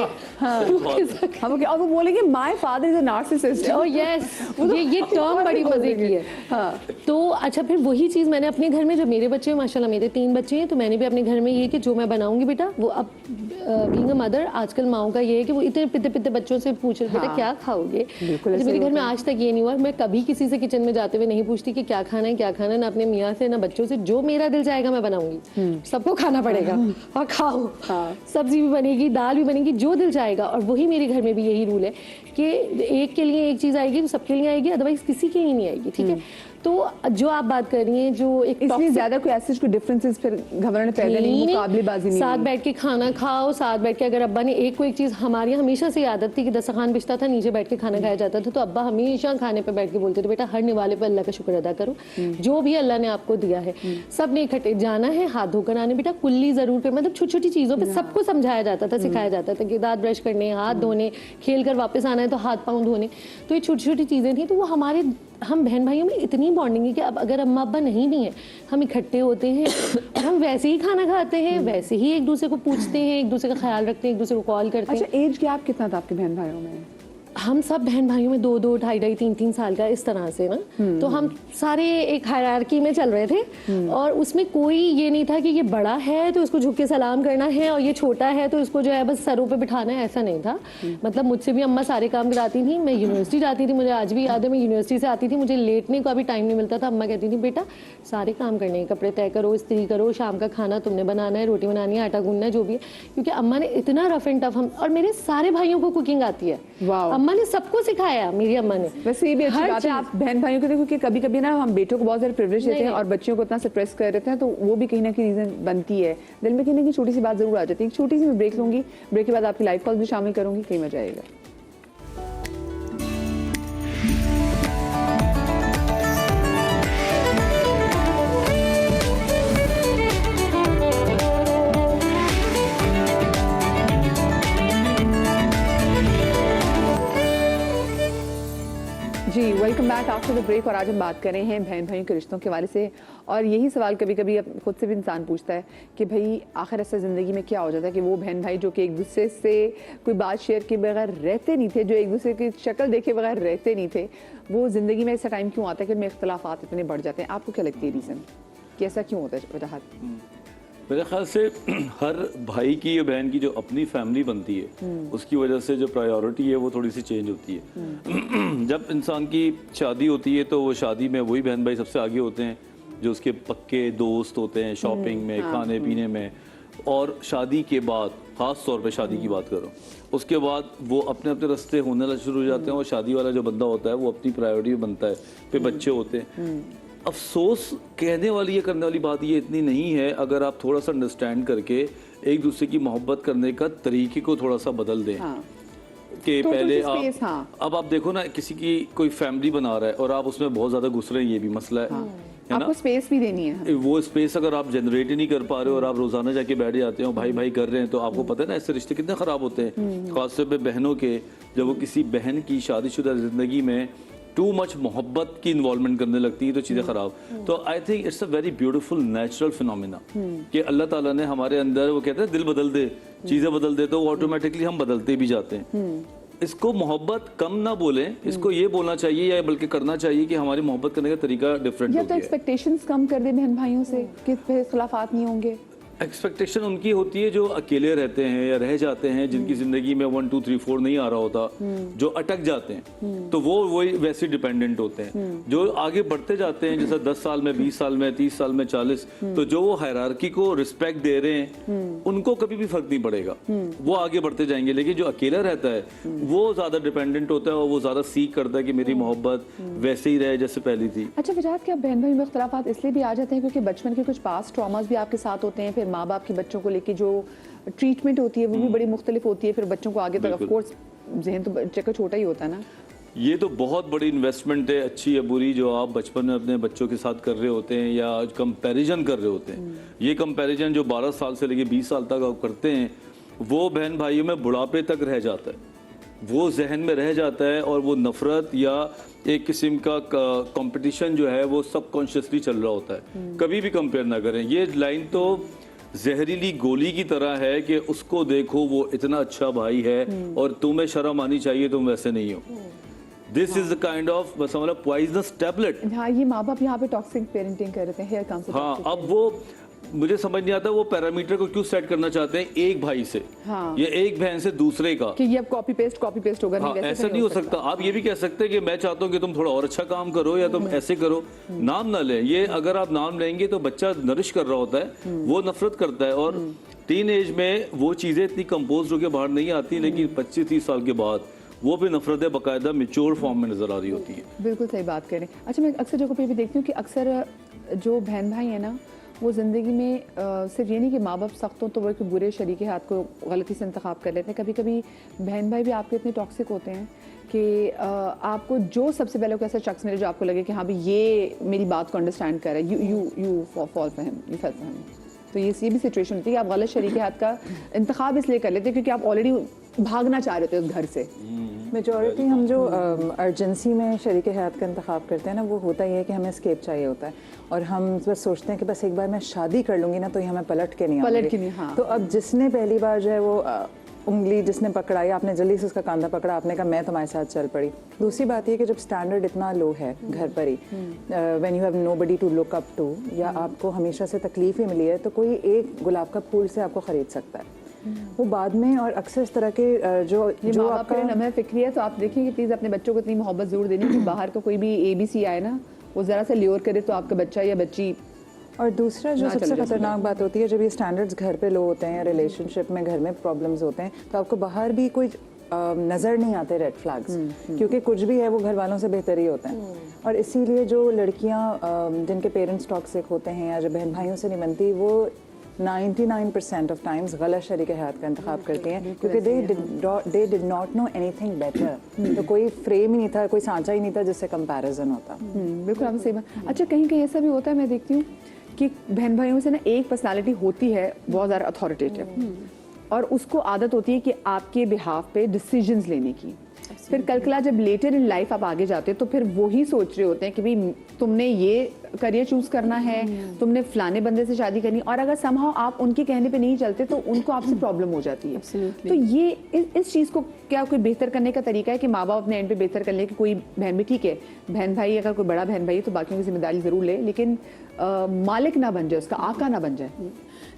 और वो बोलेंगे my father is a narcissist. Oh yes, ये टर्म बड़ी मजे की है। हाँ, तो अच्छा, फिर वही चीज़ मैंने अपने घर में, जब मेरे बच्चे माशाल्लाह मेरे 3 बच्चे हैं, तो मैंने भी अपने घर में ये कि जो मैं बनाऊंगी बेटा, वो अब बीइंग अ मदर आजकल माओं का ये है कि वो इतने पिते पिते बच्चों से पूछ रहे बेटा क्या खाओगे। मेरे घर में आज तक ये नहीं हुआ, मैं कभी किसी से किचन में जाते हुए नहीं पूछती कि क्या खाना है क्या खाना है, ना अपने मियाँ से ना बच्चों से, जो मेरा दिल चाहेगा मैं बनाऊंगी, सबको खाना पड़ेगा और खाओ। सब्जी भी बनेगी, दाल भी बनेगी, जो दिल चाहेगा। और वही मेरे घर में भी यही रूल है कि एक के लिए एक चीज़ आएगी तो सबके लिए आएगी, अदरवाइज किसी के लिए नहीं आएगी, ठीक है। तो जो आप बात कर रही हैं, जो एक इसलिए ज्यादा कोई ऐसे कोई डिफरेंसेस फिर घबराने पैदा नहीं, मुकाबलेबाजी नहीं, साथ बैठ के खाना खाओ, साथ बैठ के, अगर अब्बा ने एक को एक चीज़, हमारी हमेशा से आदत थी कि दस्तरखान बिछता था, नीचे बैठ के खाना खाया जाता था, तो अब्बा हमेशा खाने पे बैठ के बोलते थे बेटा हर निवाले पर अल्लाह का शुक्र अदा करो, जो भी अल्लाह ने आपको दिया है, सब ने इकट्ठे जाना है, हाथ धोकर आने, बेटा कुल्ली जरूर कर, मतलब छोटी छोटी चीज़ों पर सबको समझाया जाता था, सिखाया जाता था कि दांत ब्रश करने, हाथ धोने, खेल कर वापस आना है तो हाथ पाँव धोने। तो ये छोटी छोटी चीज़ें थी, तो वो हम बहन भाइयों में इतनी बॉन्डिंग है कि अब अगर अम्मा अब्बा नहीं भी हैं, हम इकट्ठे होते हैं और हम वैसे ही खाना खाते हैं, वैसे ही एक दूसरे को पूछते हैं, एक दूसरे का ख्याल रखते हैं, एक दूसरे को कॉल करते हैं। अच्छा, एज गैप कितना था आपके बहन भाइयों में? हम सब बहन भाइयों में 2-2, 2.5-2.5, 3-3 साल का इस तरह से ना, तो हम सारे एक हायरार्की में चल रहे थे, और उसमें कोई ये नहीं था कि ये बड़ा है तो उसको झुक के सलाम करना है और ये छोटा है तो उसको जो है बस सरों पे बिठाना है, ऐसा नहीं था। मतलब मुझसे भी अम्मा सारे काम कराती थी, मैं यूनिवर्सिटी जाती थी, मुझे आज भी याद है मैं यूनिवर्सिटी से आती थी, मुझे लेटने का भी टाइम नहीं मिलता था, अम्मा कहती थी बेटा सारे काम करने हैं, कपड़े तय करो, इस्त्री करो, शाम का खाना तुमने बनाना है, रोटी बनानी है, आटा गूंदना है, जो भी है, क्योंकि अम्मा ने इतना रफ एंड टफ, और मेरे सारे भाइयों को कुकिंग आती है, अम्मा ने सबको सिखाया मेरी अम्मा ने। वैसे ये भी अच्छी बात है, आप बहन भाइयों को देखो कि कभी कभी ना हम बेटों को बहुत सारे प्रिविलेज देते हैं और बच्चियों को इतना सप्रेस कर देते हैं, तो वो भी कहीं ना कहीं रीजन बनती है, दिल में कहीं ना कहीं छोटी सी बात जरूर आ जाती है। एक छोटी सी मैं ब्रेक लूंगी, ब्रेक के बाद आपकी लाइव कॉल भी शामिल करूंगी, कहीं मजा आएगा। जी, welcome back after the break. और आज हम बात कर रहे हैं बहन भाइयों के रिश्तों के हवाले से, और यही सवाल कभी कभी खुद से भी इंसान पूछता है कि भाई आखिर ऐसा ज़िंदगी में क्या हो जाता है कि वो बहन भाई जो कि एक दूसरे से कोई बात शेयर किए बगैर रहते नहीं थे, जो एक दूसरे की शक्ल देखे बगैर रहते नहीं थे, वो ज़िंदगी में ऐसा टाइम क्यों आता है कि उनमें इख्तलाफात इतने बढ़ जाते हैं? आपको क्या लगती है रीज़न कि ऐसा क्यों होता है? वजह मेरे ख्याल से हर भाई की या बहन की जो अपनी फैमिली बनती है उसकी वजह से जो प्रायोरिटी है वो थोड़ी सी चेंज होती है। जब इंसान की शादी होती है तो वो शादी में वही बहन भाई सबसे आगे होते हैं, जो उसके पक्के दोस्त होते हैं शॉपिंग में, खाने पीने में, और शादी के बाद ख़ास तौर पे शादी की बात करो, उसके बाद वो अपने अपने रास्ते होने शुरू हो जाते हैं और शादी वाला जो बंदा होता है वो अपनी प्रायोरिटी बनता है, फिर बच्चे होते हैं। अफसोस कहने वाली या करने वाली बात ये इतनी नहीं है, अगर आप थोड़ा सा अंडरस्टैंड करके एक दूसरे की मोहब्बत करने का तरीके को थोड़ा सा बदल दें। कि Total पहले space, आप अब आप देखो ना, किसी की कोई फैमिली बना रहा है और आप उसमें बहुत ज़्यादा घुस रहे हैं, ये भी मसला है ना। आपको स्पेस भी देनी है। वो स्पेस अगर आप जनरेट ही नहीं कर पा रहे हो और आप रोजाना जाके बैठ जाते हो भाई भाई कर रहे हैं, तो आपको पता है ना ऐसे रिश्ते कितने खराब होते हैं, खासतौर पे बहनों के। जब वो किसी बहन की शादीशुदा जिंदगी में टू मच मोहब्बत की इन्वॉल्वमेंट करने लगती है तो चीज़ें ख़राब। तो I think it's a very beautiful natural phenomena कि अल्लाह ताला ने हमारे अंदर, वो कहते हैं दिल बदल दे, चीज़ें बदल दे, तो ऑटोमेटिकली हम बदलते भी जाते हैं। इसको मोहब्बत कम ना बोलें, इसको ये बोलना चाहिए या बल्कि करना चाहिए कि हमारी मोहब्बत करने का तरीका डिफरेंट या हो तो गया है। एक्सपेक्टेशंस कम कर दे बहन भाइयों से कि फिर इख्तलाफात नहीं होंगे। एक्सपेक्टेशन उनकी होती है जो अकेले रहते हैं या रह जाते हैं, जिनकी जिंदगी में 1 2 3 4 नहीं आ रहा होता, जो अटक जाते हैं, तो वो वही वैसे डिपेंडेंट होते हैं। जो आगे बढ़ते जाते हैं, जैसे 10 साल में, 20 साल में, 30 साल में, 40, तो जो वो हायरार्की को रिस्पेक्ट दे रहे हैं, उनको कभी भी फर्क नहीं पड़ेगा, वो आगे बढ़ते जाएंगे। लेकिन जो अकेला रहता है वो ज्यादा डिपेंडेंट होता है और वो ज्यादा सीख करता है कि मेरी मोहब्बत वैसे ही रहे जैसे पहली थी। अच्छा विराट, क्या बहन भाई में इख्तलाफात इसलिए भी आ जाते हैं क्योंकि बचपन के कुछ पास्ट ट्रॉमास भी आपके साथ होते हैं, फिर माँ बाप की बच्चों को लेके जो ट्रीटमेंट होती है वो भी बड़ी मुख्तलिफ होती है, फिर बच्चों को आगे तक ऑफ कोर्स जहन तो बच्चे का छोटा ही होता है ना। ये तो बहुत बड़ी इन्वेस्टमेंट है, अच्छी या बुरी, जो आप बचपन में अपने बच्चों के साथ कर रहे होते हैं या कंपैरिजन कर रहे होते हैं। ये कंपैरिजन जो 12 साल से लेके 20 साल तक आप करते हैं, वो बहन भाइयों में बुढ़ापे तक रह जाता है, वो जहन में रह जाता है, और वो नफरत या एक किस्म का कंपटीशन जो है वो सबकॉन्शियसली चल रहा होता है। कभी भी कंपेयर ना करें, ये लाइन तो जहरीली गोली की तरह है कि उसको देखो वो इतना अच्छा भाई है और तुम्हें शर्म आनी चाहिए, तुम वैसे नहीं हो। This is the kind of समझ लो पॉइजनस टैबलेट। हाँ, ये माँ बाप यहाँ पे टॉक्सिक पेरेंटिंग कर रहे हैं, हेयर कम्स। हाँ, अब वो मुझे समझ नहीं आता वो पैरामीटर को क्यों सेट करना चाहते हैं एक भाई से, हाँ, या एक बहन से दूसरे का, कि ये अब कॉपी पेस्ट होगा। हाँ, नहीं, वैसे ऐसा नहीं हो सकता। आप ये भी कह सकते हैं कि मैं चाहता हूँ कि तुम थोड़ा और अच्छा काम करो या तुम ऐसे करो, नाम ना लें। ये अगर आप नाम लेंगे तो बच्चा नरिश कर रहा होता है, वो नफरत करता है, और टीन एज में वो चीज़ें इतनी कंपोज होकर बाहर नहीं आती, लेकिन 25-30 साल के बाद वो भी नफरतें बाकायदा मेच्योर फॉर्म में नजर आ रही होती है। बिल्कुल सही बात करें। अच्छा, मैं अक्सर जगहों पे भी देखती हूँ कि अक्सर जो बहन भाई है ना, वो ज़िंदगी में सिर्फ ये नहीं कि माँ बाप सख्त हों तो वो एक बुरे शरीके हाथ को गलती से इंतखाब कर लेते हैं। कभी कभी बहन भाई भी आपके इतने टॉक्सिक होते हैं कि आपको जो सबसे पहले कोई ऐसा शख्स मिले जो आपको लगे कि हाँ भाई ये मेरी बात को अंडरस्टैंड कर रहा है, you fall for him, you fail for him. तो ये भी सिचुएशन होती है कि आप गलत शरीके हाथ का इंतखाब इसलिए कर लेते हैं क्योंकि आप ऑलरेडी भागना चाह रहे थे उस घर से। मेजॉरिटी हम जो अर्जेंसी में शरीक हयात का इंतखाब करते हैं ना, वो होता ही है कि हमें स्केप चाहिए होता है, और हम बस सोचते हैं कि बस एक बार मैं शादी कर लूँगी ना तो ये हमें पलट के नहीं आएंगे। हाँ। तो अब जिसने पहली बार जो है वो उंगली जिसने पकड़ाई, आपने जल्दी से उसका कांधा पकड़ा, आपने कहा मैं तुम्हारे साथ चल पड़ी। दूसरी बात ये कि जब स्टैंडर्ड इतना लो है घर पर ही, when you have nobody to look up to, या आपको हमेशा से तकलीफ ही मिली है, तो कोई एक गुलाब का फूल से आपको ख़रीद सकता है वो बाद में। और अक्सर इस तरह के जो आपका नमह फिक्री है, तो आप देखिए कि प्लीज़ अपने बच्चों को इतनी मोहब्बत ज़रूर देनी कि बाहर का कोई भी ABC आए ना, वो ज़रा सा ल्योर करे तो आपका बच्चा या बच्ची। और दूसरा जो सबसे खतरनाक बात होती है, जब ये स्टैंडर्ड्स घर पे लो होते हैं या रिलेशनशिप में घर में प्रॉब्लम्स होते हैं, तो आपको बाहर भी कोई नज़र नहीं आते रेड फ्लैग्स, क्योंकि कुछ भी है वो घर वालों से बेहतर ही होता है। और इसीलिए जो लड़कियां जिनके पेरेंट्स टॉक्सिक होते हैं या जो बहन भाइयों से नहीं बनती, वो 99% ऑफ टाइम्स गलत शरीक हयात का इंतखाब करती हैं, क्योंकि they did not know anything better. तो कोई फ्रेम ही नहीं था, कोई सांचा ही नहीं था जिससे कंपैरिजन होता। बिल्कुल आपने सही बात। अच्छा, कहीं कहीं ऐसा भी होता है, मैं देखती हूँ कि बहन भाइयों से ना एक पर्सनालिटी होती है बहुत ज़्यादा अथॉरिटेटिव, और उसको आदत होती है कि आपके बिहाफ पे डिसीजंस लेने की। फिर कल जब लेटर इन लाइफ आप आगे जाते हैं तो फिर वही सोच रहे होते हैं कि भाई तुमने ये करियर चूज करना है, तुमने फलाने बंदे से शादी करनी, और अगर समहाउ आप उनके कहने पे नहीं चलते तो उनको आपसे प्रॉब्लम हो जाती है। तो ये इस चीज़ को क्या कोई बेहतर करने का तरीका है कि माँ बाप अपने एंड पे बेहतर कर ले कि कोई बहन भी, ठीक है बहन भाई अगर कोई बड़ा बहन भाई है तो बाकियों की जिम्मेदारी ज़रूर ले, लेकिन मालिक ना बन जाए, उसका आका ना बन जाए।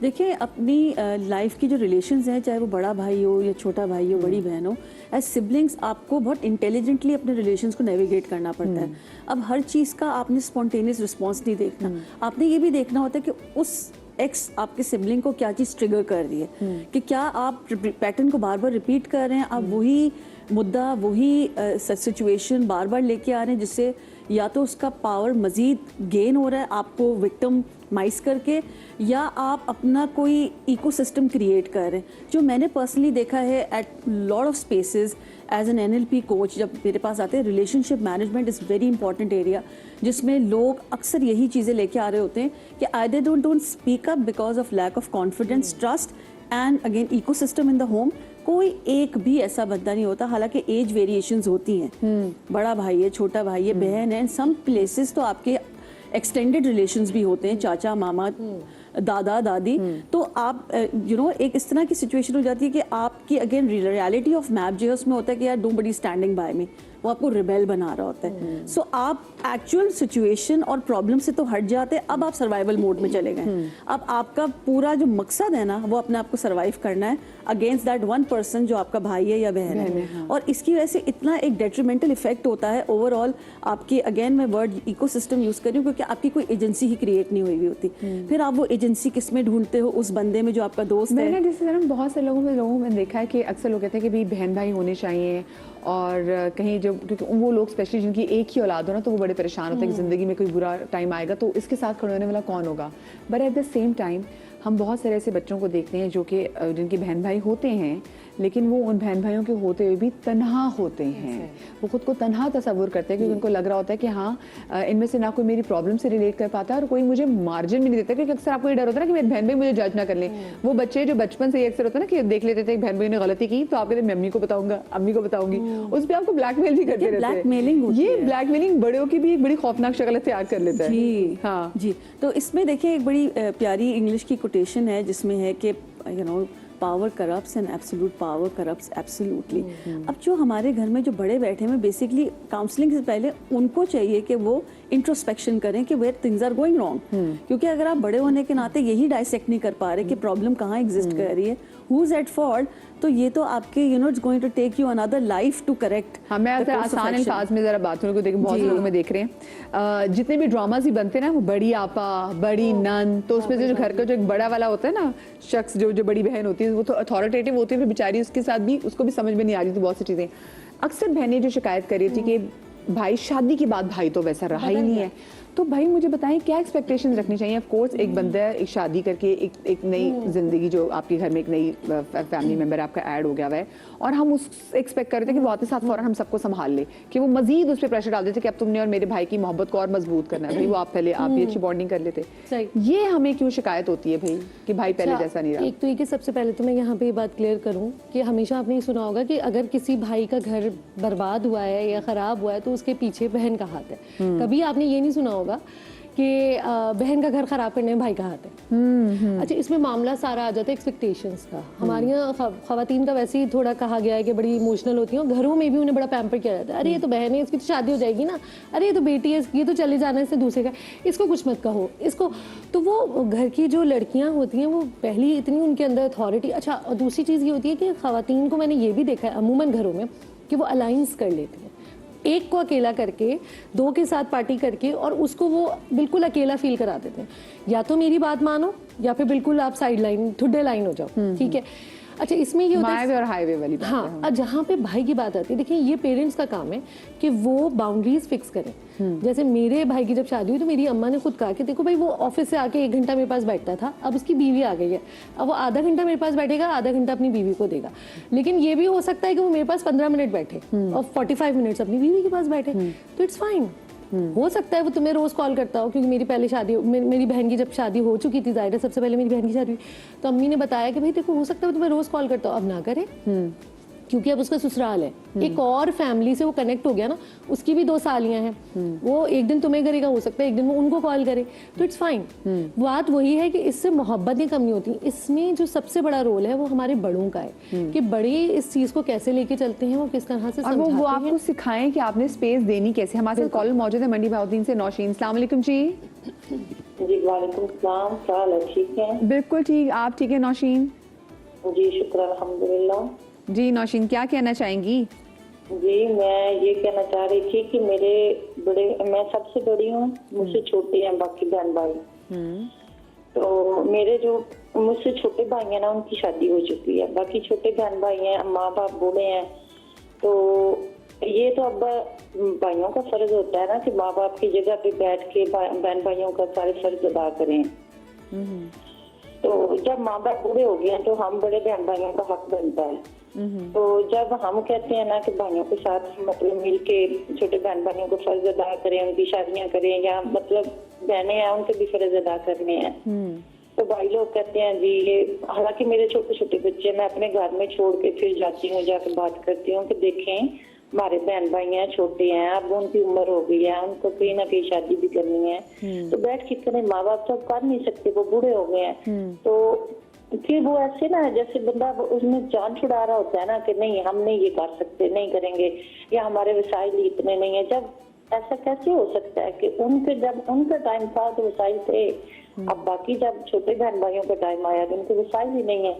देखिए अपनी लाइफ की जो रिलेशंस हैं, चाहे वो बड़ा भाई हो या छोटा भाई हो, बड़ी बहन हो, एज सिबलिंग्स आपको बहुत इंटेलिजेंटली अपने रिलेशंस को नेविगेट करना पड़ता है। अब हर चीज़ का आपने स्पॉन्टेनियस रिस्पॉन्स नहीं देखना, आपने ये भी देखना होता है कि उस एक्स आपके सिबलिंग को क्या चीज़ ट्रिगर कर रही है, कि क्या आप पैटर्न को बार बार रिपीट कर रहे हैं, आप वही मुद्दा वही सिचुएशन बार बार लेके आ रहे हैं, जिससे या तो उसका पावर मजीद गेन हो रहा है आपको विक्टिम माइस करके, या आप अपना कोई इकोसिस्टम क्रिएट कर रहे हैं। जो मैंने पर्सनली देखा है at lot of spaces as an NLP coach, जब मेरे पास आते हैं, relationship management is very important area, जिसमें लोग अक्सर यही चीज़ें लेके आ रहे होते हैं कि either don't speak up because of lack of confidence, trust and again ecosystem in the home. कोई एक भी ऐसा बंदा नहीं होता, हालांकि एज वेरिएशंस होती हैं, बड़ा भाई है, छोटा भाई है, बहन है, सम प्लेसेस तो आपके एक्सटेंडेड रिलेशंस भी होते हैं, चाचा मामा दादा दादी। तो आप एक इस तरह की सिचुएशन हो जाती है कि आपकी अगेन रियलिटी ऑफ मैप जो है उसमें होता है कि यार नोबडी स्टैंडिंग बाय मी, वो आपको रिबेल बना रहा होता है। सो आप एक्चुअल सिचुएशन और प्रॉब्लम से तो हट जाते हैं, अब आप सर्वाइवल मोड में चले गए। अब आपका पूरा जो मकसद है ना, वो अपने आप को सर्वाइव करना है अगेंस्ट दैट वन पर्सन जो आपका भाई है या बहन है। और इसकी वजह से इतना एक डेट्रीमेंटल इफेक्ट होता है ओवरऑल आपकी, अगेन मैं वर्ड इकोसिस्टम यूज कर रही हूँ क्योंकि आपकी कोई एजेंसी ही क्रिएट नहीं हुई हुई होती। फिर आप वो एजेंसी किस में ढूंढते हो? उस बंदे में जो आपका दोस्त है। मैंने जैसे ना बहुत से लोगों में देखा है कि अक्सर लोग कहते हैं कि भाई बहन भाई होने चाहिए, और कहीं जो, क्योंकि वो लोग स्पेशली जिनकी एक ही औलाद हो ना, तो वो बड़े परेशान होते हैं कि ज़िंदगी में कोई बुरा टाइम आएगा तो इसके साथ खड़े होने वाला कौन होगा। But at the same time हम बहुत सारे ऐसे बच्चों को देखते हैं जो कि जिनके बहन भाई होते हैं, लेकिन वो उन बहन भाइयों के होते हुए भी तन्हा होते हैं। वो खुद को तन्हा तस्वुर करते हैं क्योंकि उनको लग रहा होता है कि हाँ इनमें से ना कोई मेरी प्रॉब्लम से रिलेट कर पाता है और कोई मुझे मार्जिन भी नहीं देता, क्योंकि अक्सर आपको ये डर होता है ना कि मेरे बहन भाई मुझे जज ना कर लें। वो बच्चे जो बचपन से ही अक्सर होता है ना कि देख लेते थे बहन भाई ने गलती की तो आप कहते मम्मी को बताऊंगा, अम्मी को बताऊंगी, उस पर आपको ब्लैकमेल भी करते रहते हैं। ब्लैकमेलिंग, ये ब्लैकमेलिंग बड़ों की भी एक बड़ी खौफनाक शक्ल तैयार कर लेता है। जी हाँ जी। तो इसमें देखिए एक बड़ी प्यारी इंग्लिश की कोटेशन है जिसमें है कि power corrupts and absolute power corrupts absolutely. अब जो हमारे घर में जो बड़े बैठे हैं, बेसिकली काउंसलिंग से पहले उनको चाहिए कि वो इंट्रोस्पेक्शन करें कि where things are going wrong, क्योंकि अगर आप बड़े होने के नाते यही डाइसेक्ट नहीं कर पा रहे कि प्रॉब्लम कहाँ एग्जिस्ट कर रही है, हु इज एट फॉल्ट, तो ये तो आपके it's going to take you another life to correct. हमें आसान अल्फाज में जरा बातों को देखिए, बहुत से लोगों में देख रहे हैं जितने भी ड्रामाज ही बनते हैं ना, वो बड़ी आपा, बड़ी नन, तो उसमें से जो घर का जो एक बड़ा वाला होता है ना शख्स, जो बड़ी बहन होती है, वो तो अथॉरिटेटिव होती है, फिर बेचारी उसके साथ भी उसको भी समझ में नहीं आ रही थी बहुत सी चीजें। अक्सर बहनें जो शिकायत कर रही थी कि भाई शादी के बाद भाई तो वैसा रहा ही नहीं है, तो भाई मुझे बताएं क्या एक्सपेक्टेशंस रखनी चाहिए। ऑफ कोर्स एक बंदा एक शादी करके एक नई जिंदगी, जो आपके घर में एक नई फैमिली मेंबर आपका ऐड हो गया हुआ है, और हम उस एक्सपेक्ट कर रहे थे कि वो आते साथ फौरन हम सबको संभाल ले, कि वो मजीद उस पर प्रेशर डाल देते कि अब तुमने और मेरे भाई की मोहब्बत को और मजबूत करना है, भाई वो आप पहले आप भी अच्छी बॉन्डिंग कर लेते। ये हमें क्यों शिकायत होती है भाई कि भाई पहले जैसा नहीं रहा? एक तो ये कि सबसे पहले तो मैं यहाँ पे ये बात क्लियर करूँ कि हमेशा आपने सुना होगा कि अगर किसी भाई का घर बर्बाद हुआ है या खराब हुआ है तो उसके पीछे बहन का हाथ है। कभी आपने ये नहीं सुना होगा कि बहन का घर खराब करने में भाई का हाथ है। अच्छा, इसमें मामला सारा आ जाता है एक्सपेक्टेशंस का। हमारे यहाँ खवातीन का वैसे ही थोड़ा कहा गया है कि बड़ी इमोशनल होती हैं, और घरों में भी उन्हें बड़ा पैम्पर किया जाता है। अरे ये तो बहन है, इसकी तो शादी हो जाएगी ना, अरे ये तो बेटी है, ये तो चले जाना इससे दूसरे का, इसको कुछ मत कहो इसको। तो वो घर की जो लड़कियाँ होती हैं वो पहली इतनी उनके अंदर अथॉरिटी। अच्छा, और दूसरी चीज़ ये होती है कि खवातीन को मैंने ये भी देखा है अमूमन घरों में कि वो अलायंस कर लेती हैं, एक को अकेला करके, दो के साथ पार्टी करके, और उसको वो बिल्कुल अकेला फील करा देते हैं। या तो मेरी बात मानो या फिर बिल्कुल आप साइड लाइन, ठुड्डे लाइन हो जाओ, ठीक है। अच्छा, इसमें ये होता है और हाईवे वाली बात। हाँ, और जहाँ पे भाई की बात आती है, देखिए ये पेरेंट्स का काम है कि वो बाउंड्रीज फिक्स करें। जैसे मेरे भाई की जब शादी हुई तो मेरी अम्मा ने खुद कहा कि देखो भाई, वो ऑफिस से आके 1 घंटा मेरे पास बैठता था, अब उसकी बीवी आ गई है, अब वो आधा घंटा मेरे पास बैठेगा, आधा घंटा अपनी बीवी को देगा। लेकिन ये भी हो सकता है कि वो मेरे पास 15 मिनट बैठे और 45 मिनट्स अपनी बीवी के पास बैठे, तो इट्स फाइन। हो सकता है वो तुम्हें रोज कॉल करता हो, क्योंकि मेरी पहले शादी, मेरी बहन की जब शादी हो चुकी थी, जाहिर है सबसे पहले मेरी बहन की शादी हुई, तो अम्मी ने बताया कि भाई देखो हो सकता है वो तुम्हें रोज कॉल करता हो, अब ना करे, क्योंकि अब उसका ससुराल है, एक और फैमिली से वो कनेक्ट हो गया ना, उसकी भी 2 सालियां हैं, वो एक दिन तुम्हें करेगा, हो सकता है एक दिन वो उनको कॉल करे, तो इट्स फाइन। बात वही है कि इससे मोहब्बतें कम नहीं होती। इसमें जो सबसे बड़ा रोल है वो हमारे बड़ों का है कि बड़े इस चीज को कैसे लेके चलते हैं, वो किस तरह से समझाते हैं, वो आपको सिखाएं कि आपने स्पेस देनी कैसे। हमारे साथ कॉल मौजूद है मंडी बहाउद्दीन से नौशीन। अस्सलाम वालेकुम जी। जी वालेकुम सलाम, क्या हाल है? ठीक है बिल्कुल ठीक, आप ठीक है नौशीन? जी, शुक्र अल्हम्दुलिल्लाह। जी नौशीन, क्या कहना चाहेंगी? जी मैं ये कहना चाह रही थी कि मैं सबसे बड़ी हूँ, मुझसे छोटे हैं बाकी बहन भाई। तो मेरे जो मुझसे छोटे भाई हैं ना, उनकी शादी हो चुकी है, बाकी छोटे बहन भाई हैं, माँ बाप बूढ़े हैं। तो ये तो अब भाइयों का फर्ज होता है ना कि माँ बाप की जगह पे बैठ के बहन भाइयों का सारे फर्ज अदा करें। तो जब माँ बाप बूढ़े हो गए हैं तो हम बड़े बहन भाइयों का हक बनता है। तो जब हम कहते हैं ना कि भाइयों के साथ मतलब मिल के छोटे बहन भाइयों को फर्ज अदा करें, उनकी शादियां करें, या मतलब बहनें हैं उनके भी फर्ज अदा करने हैं, तो भाई लोग कहते हैं जी ये, हालांकि मेरे छोटे छोटे बच्चे मैं अपने घर में छोड़ के फिर जाती हूँ, जाके बात करती हूँ कि देखें हमारे बहन भाई हैं, छोटे हैं, अब उनकी उम्र हो गई है, उनको कहीं ना कहीं शादी भी करनी है। तो बैठ के करें, माँ बाप तो कर नहीं सकते, वो बूढ़े हो गए हैं। तो फिर वो ऐसे ना जैसे बंदा उसमें जान छुड़ा रहा होता है ना कि नहीं हम नहीं ये कर सकते, नहीं करेंगे, या हमारे वसाइल इतने नहीं है। जब ऐसा कैसे हो सकता है कि उनके जब उनका टाइम था तो वसाइल थे, अब बाकी जब छोटे बहन भाइयों का टाइम आया तो उनके वसाइल ही नहीं है।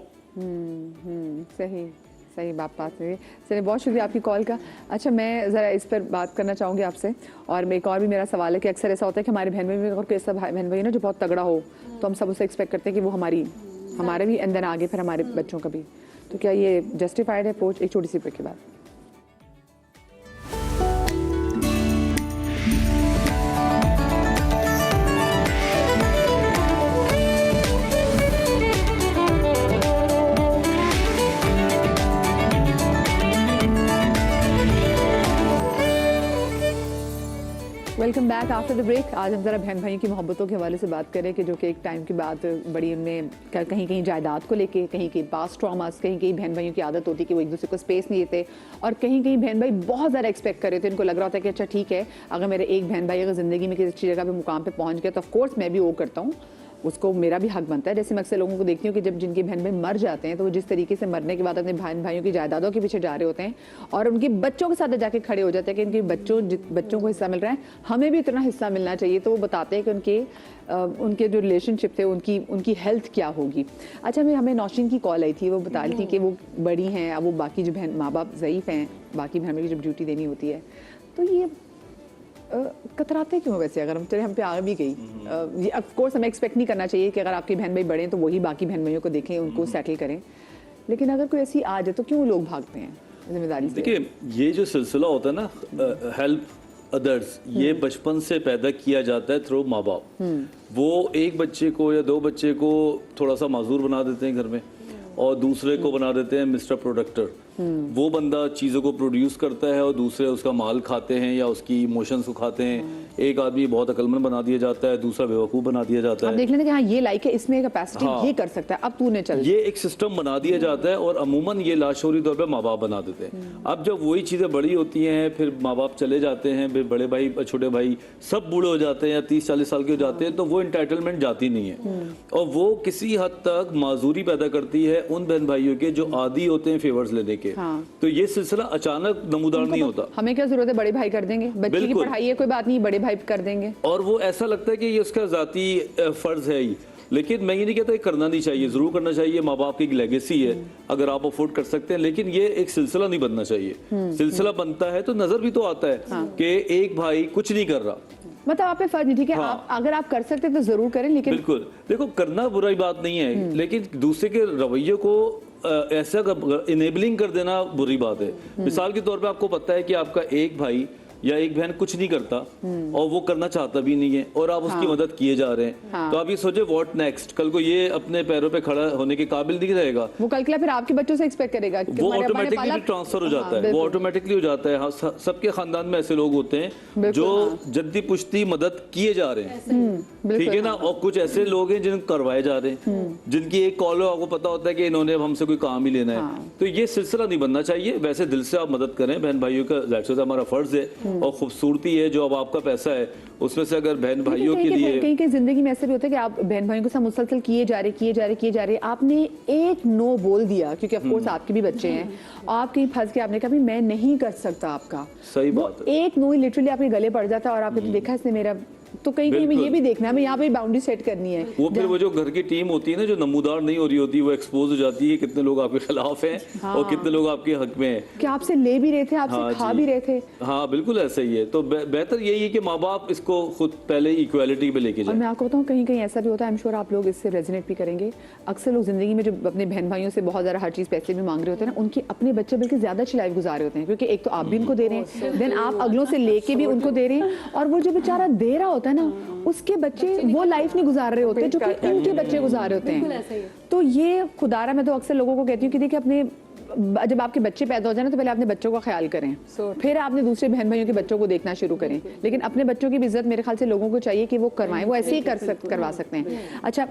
सही सही बात है। चलिए, बहुत शुक्रिया आपकी कॉल का। अच्छा, मैं ज़रा इस पर बात करना चाहूँगी आपसे, और एक और भी मेरा सवाल है कि अक्सर ऐसा होता है कि हमारे बहन भाई में अगर कोई ऐसा बहन भाई ना जो बहुत तगड़ा हो, तो हम सब उससे एक्सपेक्ट करते हैं कि वो हमारे भी अंदर आगे फिर हमारे बच्चों का भी। तो क्या ये जस्टिफाइड है अप्रोच? एक छोटी सी ब्रेक के बाद। Welcome back after the break. आज हम ज़रा बहन भाइयों की मोहब्बतों के हवाले से बात करें कि जो कि एक टाइम के बाद बड़ी उनमें कहीं कहीं जायदाद को लेके, कहीं कहीं पास्ट ट्रॉमास, कहीं कहीं बहन भाइयों की आदत होती कि वो एक दूसरे को स्पेस नहीं देते, और कहीं कहीं बहन भाई बहुत ज़्यादा एक्सपेक्ट कर रहे थे। इनको लग रहा होता है कि अच्छा ठीक है, अगर मेरे एक बहन भाई अगर ज़िंदगी में किसी अच्छी जगह पर मुकाम पर पहुँच गया तो ऑफकोर्स मैं भी वो करता हूँ, उसको मेरा भी हक बनता है। जैसे मैं अक्सर लोगों को देखती हूँ कि जब जिनके बहन भाई मर जाते हैं तो वो जिस तरीके से मरने के बाद अपने बहन भाइयों की जायदादों के पीछे जा रहे होते हैं और उनके बच्चों के साथ जाके खड़े हो जाते हैं कि इनके बच्चों को हिस्सा मिल रहा है, हमें भी इतना हिस्सा मिलना चाहिए। तो वो बताते हैं कि उनके जो रिलेशनशिप थे उनकी हेल्थ क्या होगी। अच्छा, हमें नौशीन की कॉल आई थी, वो बता रही थी कि वो बड़ी हैं, अब वो बाकी जो बहन माँ बाप ज़ईफ़ हैं, बाकी बहन की जब ड्यूटी देनी होती है तो ये कतराते क्यों? वैसे अगर हम पे आ भी गई, ऑफ कोर्स हमें एक्सपेक्ट नहीं करना चाहिए कि अगर आपके बहन भाई बड़े हैं तो वही बाकी बहन भाइयों को देखें, उनको सेटल करें, लेकिन अगर कोई ऐसी आ जाए तो क्यों लोग भागते हैं जिम्मेदारी से? देखिए, ये जो सिलसिला होता है ना, हेल्प अदर्स, ये बचपन से पैदा किया जाता है थ्रू माँ बाप। वो एक बच्चे को या दो बच्चे को थोड़ा सा माजूर बना देते हैं घर में, और दूसरे को बना देते हैं मिस्टर प्रोडक्टर। वो बंदा चीज़ों को प्रोड्यूस करता है और दूसरे उसका माल खाते हैं या उसकी इमोशंस को खाते हैं। एक आदमी बहुत अकलमंद बना दिया जाता है, दूसरा बेवकूफ़ बना दिया जाता है। आप देख लेते कि हाँ ये लाइक है, इसमें कैपेसिटी, ये कर सकता है, अब तूने चल। ये एक सिस्टम बना दिया जाता है और अमूमन ये लाशोरी तौर पे माँ बाप बना देते हैं। अब जब वही चीज़ें बड़ी होती हैं, फिर माँ बाप चले जाते हैं, फिर बड़े भाई छोटे भाई सब बूढ़े हो जाते हैं या 30-40 साल के हो जाते हैं, तो वो इंटाइटलमेंट जाती नहीं है और वो किसी हद तक माजूरी पैदा करती है उन बहन भाइयों के जो आदी होते हैं फेवर्स लेने के। तो ये सिलसिला अचानक नमूदार नहीं होता। हमें क्या जरूरत है, बड़े भाई कर देंगे, बच्चे की पढ़ाई है कोई बात नहीं, बड़े भाई कर देंगे। और वो ऐसा लगता है कि ये उसका जाती फर्ज है ही, लेकिन मैं ये नहीं कहता करना नहीं चाहिए, जरूर करना चाहिए, माँ बाप की एक लेगेसी है, अगर आप अफोर्ड कर सकते हैं, लेकिन ये एक सिलसिला नहीं बनना चाहिए। सिलसिला बनता है तो नजर भी तो आता है कि एक भाई कुछ नहीं कर रहा, मतलब आप पे फर्ज नहीं, ठीक है, आप अगर आप कर सकते तो जरूर करें, लेकिन बिल्कुल देखो करना बुरी बात नहीं है, लेकिन दूसरे के रवैये को ऐसा इनेबलिंग कर देना बुरी बात है। मिसाल के तौर पे आपको पता है कि आपका एक भाई या एक बहन कुछ नहीं करता और वो करना चाहता भी नहीं है और आप उसकी मदद किए जा रहे हैं, तो आप ये सोचे व्हाट नेक्स्ट, कल को ये अपने पैरों पे खड़ा होने के काबिल नहीं रहेगा, वो कल के लिए फिर आपके बच्चों से एक्सपेक्ट करेगा, वो ऑटोमेटिकली ट्रांसफर हो जाता है, वो ऑटोमेटिकली हो जाता है। सबके खानदान में ऐसे लोग होते हैं जो जद्दी पुश्ती मदद किए जा रहे हैं, ठीक है ना, और कुछ ऐसे लोग हैं जिनको करवाए जा रहे हैं, जिनकी एक कॉल आपको पता होता है कि इन्होंने हमसे कोई काम ही लेना है। तो ये सिलसिला नहीं बनना चाहिए। वैसे दिल से आप मदद करें, बहन भाइयों का जाहिर से हमारा फर्ज है, और खूबसूरती है जो अब आपका पैसा है उसमें से अगर बहन भाइयों के लिए कहीं जिंदगी में ऐसे भी होता है कि आप बहन भाइयों के साथ मुसलसल किए जा रहे, आपने एक नो बोल दिया, क्योंकि ऑफ कोर्स आपके भी बच्चे हैं, आप कहीं फंस के आपने कहा भी मैं नहीं कर सकता आपका, सही बात है, एक नो ही लिटरली आपके गले पड़ जाता है और आपने देखा इसने मेरा तो कहीं कहीं हमें ये भी देखना है, हमें यहाँ पे बाउंड्री सेट करनी है। वो फिर वो जो घर की टीम होती है ना, जो नमूदार नहीं हो रही होती, वो एक्सपोज हो जाती है कितने लोग आपके खिलाफ हैं और कितने लोग आपके हक में हैं। कि आपसे ले भी रहे थे, आपसे खा भी रहे थे। हाँ बिल्कुल ऐसा ही है। तो बेहतर यही है कि माँ बाप इसको खुद पहले इक्वालिटी पे लेके और जाए। मैं आपको बताऊँ कहीं कहीं ऐसा भी होता है, आई एम श्योर आप लोग इससे रेजोनेट भी करेंगे। अक्सर लोग जिंदगी में जो अपने बहन भाइयों से बहुत ज़्यादा हर चीज़ पैसे भी मांग रहे होते हैं ना, उनके अपने बच्चे बल्कि ज़्यादा अच्छी लाइफ गुजार रहे होते हैं, क्योंकि एक तो आप भी उनको दे रहे हैं, देन आप अगलों से लेके भी उनको दे रहे हैं, और वो जो बेचारा दे रहा होता है ना, उसके बच्चे वो लाइफ नहीं गुजार रहे होते जो कि इनके बच्चे गुजार रहे होते हैं। तो ये खुदारा मैं तो अक्सर लोगों को कहती हूँ कि देखिए अपने जब आपके बच्चे पैदा हो जाए ना, तो पहले अपने बच्चों का ख्याल करें, फिर आपने दूसरे बहन भाइयों के बच्चों को देखना शुरू करें। लेकिन अपने बच्चों की भी इज्जत मेरे ख्याल से लोगों को चाहिए कि वो करवाएं, वो ऐसे ही करवा सकते हैं। अच्छा,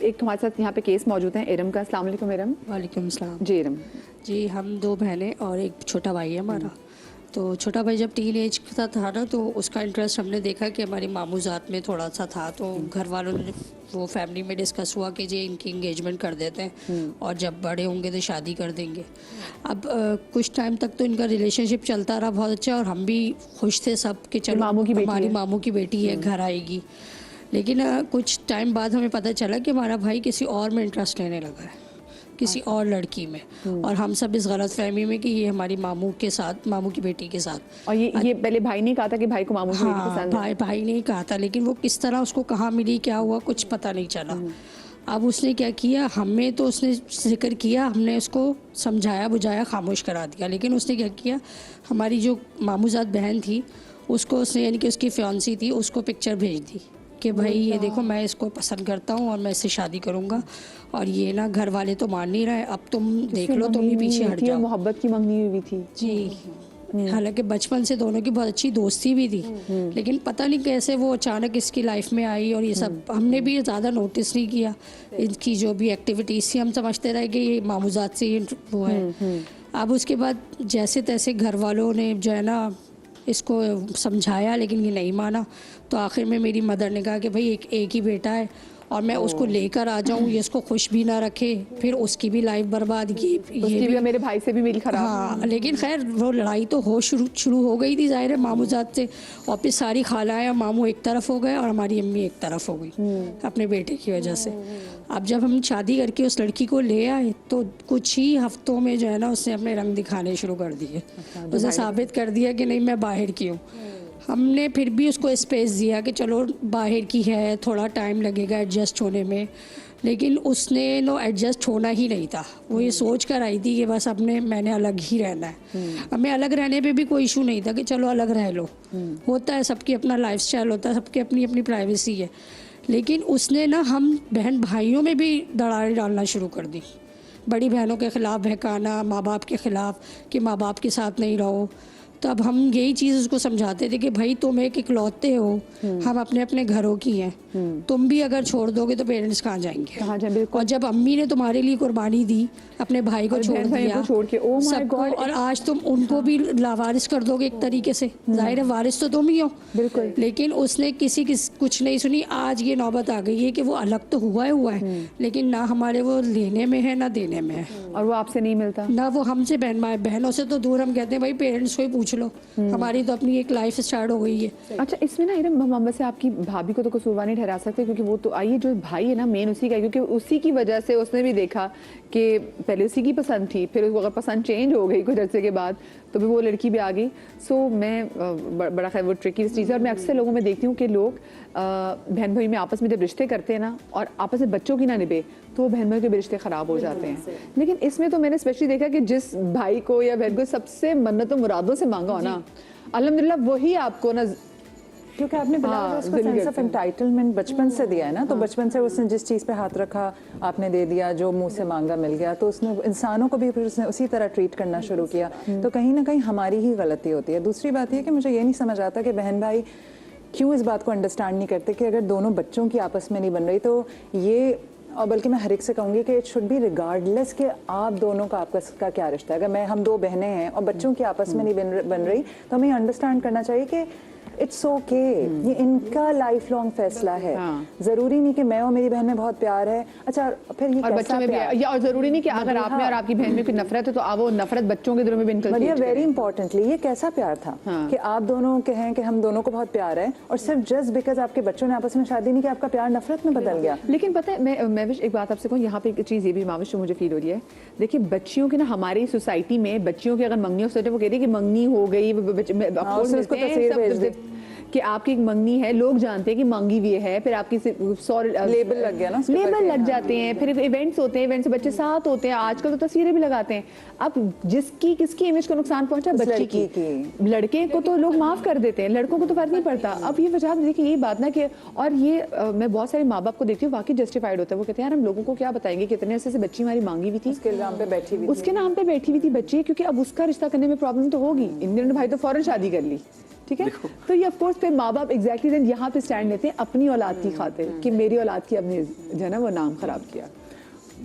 एक हमारे साथ यहाँ पे केस मौजूद है इरम का। अस्सलाम वालेकुम इरम। वालेकुम सलाम। जी इरम जी, हम 2 बहनें और एक छोटा भाई है हमारा। तो छोटा भाई जब टीन एज का था ना, तो उसका इंटरेस्ट हमने देखा कि हमारी मामूजात में थोड़ा सा था, तो घर वालों ने वो फैमिली में डिस्कस हुआ कि जी इनकी इंगेजमेंट कर देते हैं और जब बड़े होंगे तो शादी कर देंगे। अब कुछ टाइम तक तो इनका रिलेशनशिप चलता रहा बहुत अच्छा, और हम भी खुश थे सब कि चलो हमारी मामू की बेटी है, घर आएगी। लेकिन कुछ टाइम बाद हमें पता चला कि हमारा भाई किसी और में इंटरेस्ट लेने लगा है, किसी और लड़की में, और हम सब इस गलत फहमी में कि ये हमारी मामू के साथ, मामू की बेटी के साथ। और ये पहले भाई ने कहा था कि भाई को मामू की बेटी हाँ, पसंद है। भाई ने ही कहा था, लेकिन वो किस तरह उसको कहाँ मिली, क्या हुआ, कुछ पता नहीं चला। अब उसने क्या किया, हमें तो उसने जिक्र किया, हमने उसको समझाया बुझाया, खामोश करा दिया। लेकिन उसने क्या किया, हमारी जो मामूजात बहन थी उसको उसने, यानी कि उसकी फियांसी थी, उसको पिक्चर भेज दी कि भाई ये देखो मैं इसको पसंद करता हूँ और मैं इससे शादी करूँगा, और ये ना घर वाले तो मान नहीं रहे, अब तुम देख लो, तुम भी पीछे हट जाओ। मोहब्बत की मंगनी हुई थी जी। हालांकि बचपन से दोनों की बहुत अच्छी दोस्ती भी थी, लेकिन पता नहीं कैसे वो अचानक इसकी लाइफ में आई, और ये सब हमने भी ज़्यादा नोटिस नहीं किया। इनकी जो भी एक्टिविटीज़ थी हम समझते रहे कि ये मामूजात से ही वो है। अब उसके बाद जैसे तैसे घर वालों ने जो है ना इसको समझाया, लेकिन ये नहीं माना। तो आखिर में मेरी मदर ने कहा कि भाई एक ही बेटा है, और मैं उसको लेकर आ जाऊं, ये इसको खुश भी ना रखे, फिर उसकी भी लाइफ बर्बाद की, ये भी मेरे भाई से भी मेरी खराब। हाँ, लेकिन खैर वो लड़ाई तो शुरू हो गई थी ज़ाहिर है मामूजात से, और फिर सारी खालाएं और मामू एक तरफ हो गए और हमारी अम्मी एक तरफ हो गई अपने बेटे की वजह से। अब जब हम शादी करके उस लड़की को ले आए, तो कुछ ही हफ्तों में जो है ना उसने अपने रंग दिखाने शुरू कर दिए। उसने साबित कर दिया कि नहीं, मैं बाहर की हूँ। हमने फिर भी उसको स्पेस दिया कि चलो बाहर की है, थोड़ा टाइम लगेगा एडजस्ट होने में, लेकिन उसने एडजस्ट होना ही नहीं था। वो ये सोच कर आई थी कि बस मैंने अलग ही रहना है। हमें अलग रहने पे भी कोई इशू नहीं था कि चलो अलग रह लो, होता है, सबकी अपना लाइफस्टाइल होता है, सबकी अपनी अपनी प्राइवेसी है। लेकिन उसने ना हम बहन भाइयों में भी दरारें डालना शुरू कर दी, बड़ी बहनों के ख़िलाफ़ बहकाना, माँ बाप के ख़िलाफ़ कि माँ बाप के साथ नहीं रहो। तो अब हम यही चीज़ उसको समझाते थे कि भाई तुम एक इकलौते हो, हम अपने अपने घरों की हैं, तुम भी अगर छोड़ दोगे तो पेरेंट्स कहाँ जाएंगे। और जब अम्मी ने तुम्हारे लिए कुर्बानी दी, अपने भाई को छोड़ दिया सबको, और आज तुम उनको भी लावारिस कर दोगे एक तरीके से, जाहिर है वारिस तो तुम ही हो। लेकिन उसने किसी कुछ नहीं सुनी। आज ये नौबत आ गई है कि वो अलग तो हुआ है, लेकिन ना हमारे वो लेने में है ना देने में है, और वो आपसे नहीं मिलता ना वो हमसे। बहनों से तो दूर, हम कहते हैं भाई पेरेंट्स को ही पूछ लो, हमारी तो अपनी एक लाइफ स्टार्ट हो गई है। अच्छा, इसमें ना इरम मोहम्मद से आपकी भाभी को तो कसूरवार नहीं ठहरा सकते, क्योंकि वो तो आइए जो भाई है ना मेन उसी का, क्योंकि उसी की वजह से उसने भी देखा कि पहले उसी की पसंद थी, फिर अगर पसंद चेंज हो गई कुछ अर्से के बाद तो भी वो लड़की भी आ गई। सो मैं बड़ा खैर वो ट्रिकी चीज़ है, और मैं अक्सर लोगों में देखती हूँ कि लोग बहन भाई में आपस में जब रिश्ते करते हैं ना और आपस में बच्चों की ना निभे, तो बहन भाई के भी रिश्ते ख़राब हो जाते हैं। लेकिन इसमें तो मैंने स्पेशली देखा कि जिस भाई को या बहन को सबसे मन्नतों मुरादों से मांगा हो ना, अल्हम्दुलिल्लाह वही आपको ना, क्योंकि आपने बिल्कुल उसको सेंस ऑफ एंटाइटलमेंट बचपन से दिया है ना, तो बचपन से उसने जिस चीज़ पे हाथ रखा आपने दे दिया, जो मुंह से मांगा मिल गया, तो उसने इंसानों को भी फिर उसने उसी तरह ट्रीट करना शुरू किया। तो कहीं ना कहीं हमारी ही गलती होती है। दूसरी बात यह कि मुझे ये नहीं समझ आता कि बहन भाई क्यों इस बात को अंडरस्टैंड नहीं करते कि अगर दोनों बच्चों की आपस में नहीं बन रही, तो ये, और बल्कि मैं हर एक से कहूँगी कि इट शुड बी रिगार्डलेस कि आप दोनों का आपस का क्या रिश्ता है। अगर हम 2 बहनें हैं और बच्चों की आपस में नहीं बन रही, तो हमें अंडरस्टैंड करना चाहिए कि इट्स ओके, ये इनका लाइफ लॉन्ग फैसला है। हाँ। जरूरी नहीं कि मैं और मेरी बहन में बहुत प्यार है, अच्छा फिर ये और कैसा बच्चों में भी प्यार? या और जरूरी नहीं कि अगर आप में और आपकी बहन में कोई नफरत है तो आप वो नफरत बच्चों के दिलों में भी मरिया, इनकलकेट वेरी करें। इंपॉर्टेंटली, ये कैसा प्यार था कि आप दोनों कहें कि हम दोनों को बहुत प्यार है और सिर्फ जस्ट बिकॉज आपके बच्चों ने आपस में शादी नहीं की आपका प्यार नफरत में बदल गया। लेकिन पता है मैं एक बात आपसे कहूँ, यहाँ पे एक चीज़ ये भी माविश जो मुझे फील हो रही है, देखिए बच्चियों की ना हमारी सोसाइटी में बच्चियों की अगर मंगनी हो वो कहती है कि मंगनी हो गई, उससे उसको तस्वीर भेज दे कि आपकी एक मंगनी है, लोग जानते हैं कि मांगी हुई है, फिर आपकी लेबल लग गया ना उसके लेबल ऊपर, लग जाते हैं, फिर इवेंट्स होते हैं, इवेंट्स से बच्चे साथ होते हैं, आजकल तो तस्वीरें भी लगाते हैं। अब जिसकी किसकी इमेज को नुकसान पहुंचा, बच्ची की। लड़के को तो लोग माफ कर देते हैं, लड़कों को तो फर्क नहीं पड़ता। अब ये वजह देखिए यही बात ना कि, और ये मैं बहुत सारे माँ बाप को देखती हूँ वाकई जस्टिफाइड होता है, वो कहते हैं यार हम लोगों को क्या बताएंगे कितने ऐसे बच्ची हमारी मांगी हुई थी, उसके नाम पे बैठी हुई उसके नाम पे बैठी हुई थी बच्ची, क्योंकि अब उसका रिश्ता करने में प्रॉब्लम तो होगी। इंदिरा भाई तो फौरन शादी कर ली, ठीक है, तो ये ऑफ कोर्स फिर माँ बाप एग्जैक्टली देन यहाँ पे स्टैंड लेते हैं अपनी औलाद की खातिर कि मेरी औलाद की अपनी जो है ना वो नाम खराब किया।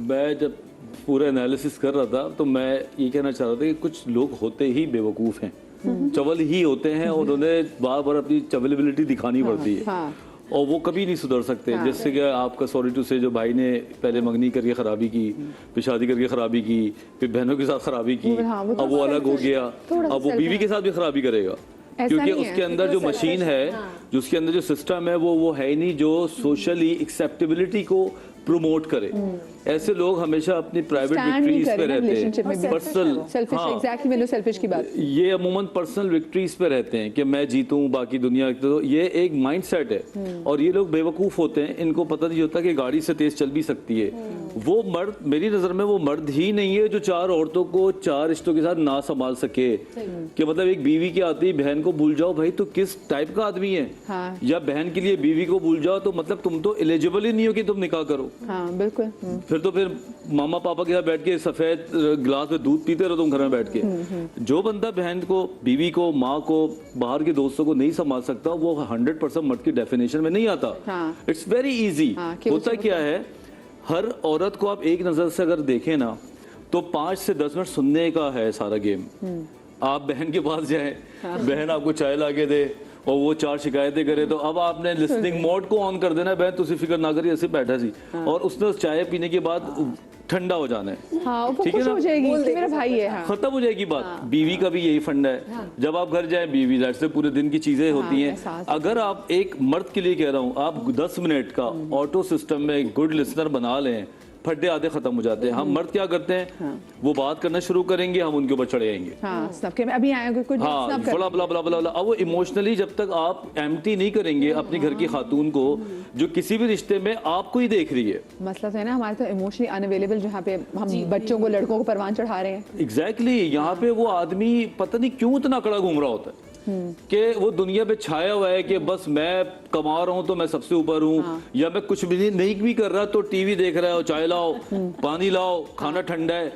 मैं जब पूरा एनालिसिस कर रहा था तो मैं ये कहना चाह रहा था कि कुछ लोग होते ही बेवकूफ़ हैं, चवल ही होते हैं और उन्हें बार बार अपनी चवलेबिलिटी दिखानी पड़ती है और वो कभी नहीं सुधर सकते। जैसे कि आपका सॉरी टू से जो भाई ने पहले मंगनी करके खराबी की, फिर शादी करके खराबी की, फिर बहनों के साथ खराबी की, अब वो अलग हो गया, अब वो बीवी के साथ भी खराबी करेगा क्योंकि उसके अंदर जो मशीन है, जो उसके अंदर जो सिस्टम है वो है ही नहीं जो सोशली एक्सेप्टेबिलिटी को प्रमोट करे। ऐसे लोग हमेशा अपनी प्राइवेट विक्ट्रीज पे रहते हैं, पर्सनल सेल्फिश, एग्जैक्टली मैंने सेल्फिश की बात, ये अमूमन पर्सनल विक्ट्रीज पे रहते हैं कि मैं जीतूं बाकी दुनिया, तो ये एक माइंडसेट है और ये लोग बेवकूफ होते हैं, इनको पता नहीं होता कि गाड़ी से तेज चल भी सकती है। वो मर्द, मेरी नजर में वो मर्द ही नहीं है जो 4 औरतों को 4 रिश्तों के साथ ना संभाल सके, कि मतलब एक बीवी की आती बहन को भूल जाओ, भाई तो किस टाइप का आदमी है, या बहन के लिए बीवी को भूल जाओ तो मतलब तुम तो एलिजिबल ही नहीं हो कि तुम निकाह करो। हाँ बिल्कुल, फिर तो फिर मामा पापा के साथ बैठ के सफेद गिलास में दूध पीते रहो तुम घर में बैठ के। जो बंदा बहन को, बीवी को, माँ को, बाहर के दोस्तों को नहीं संभाल सकता वो 100% मर्द की डेफिनेशन में नहीं आता। It's very easy. होता क्या है, हर औरत को आप एक नजर से अगर देखें ना तो 5 से 10 मिनट सुनने का है सारा गेम। आप बहन के पास जाएं, बहन आपको चाय ला के दे और वो 4 शिकायतें करे तो अब आपने लिसनिंग मोड को ऑन कर देना, बहन तुसी फिक्र ना करिए ऐसे बैठा सी, और उसने उस चाय पीने के बाद ठंडा हो जाना है, ठीक है ना, हो जाएगी कि मेरा भाई है, खत्म हो जाएगी बात। बीवी का भी यही फंडा है, जब आप घर जाए बीवी जाट से पूरे दिन की चीजें होती हैं। अगर आप एक मर्द के लिए कह रहा हूँ, आप 10 मिनट का ऑटो सिस्टम में गुड लिसनर बना लें, फड्डे आधे खत्म हो जाते हैं। हम मर्द क्या करते हैं, वो बात करना शुरू करेंगे, हम उनके ऊपर चढ़े आएंगे, अभी आएंगे कुछ बला बला बला बला। अब वो इमोशनली जब तक आप एम्प्टी नहीं करेंगे अपनी घर की खातून को जो किसी भी रिश्ते में आपको ही देख रही है। मसला तो है ना हमारे तो इमोशनली अनअवेलेबल, जहाँ पे हम बच्चों को, लड़कों को परवान चढ़ा रहे हैं। एग्जैक्टली, यहाँ पे वो आदमी पता नहीं क्यों इतना कड़ा घूम रहा होता है कि वो दुनिया पे छाया हुआ है कि बस मैं कमा रहा हूँ तो मैं सबसे ऊपर हूँ, या मैं कुछ भी नहीं भी कर रहा तो टीवी देख रहा है, चाय लाओ, पानी लाओ, खाना ठंडा है।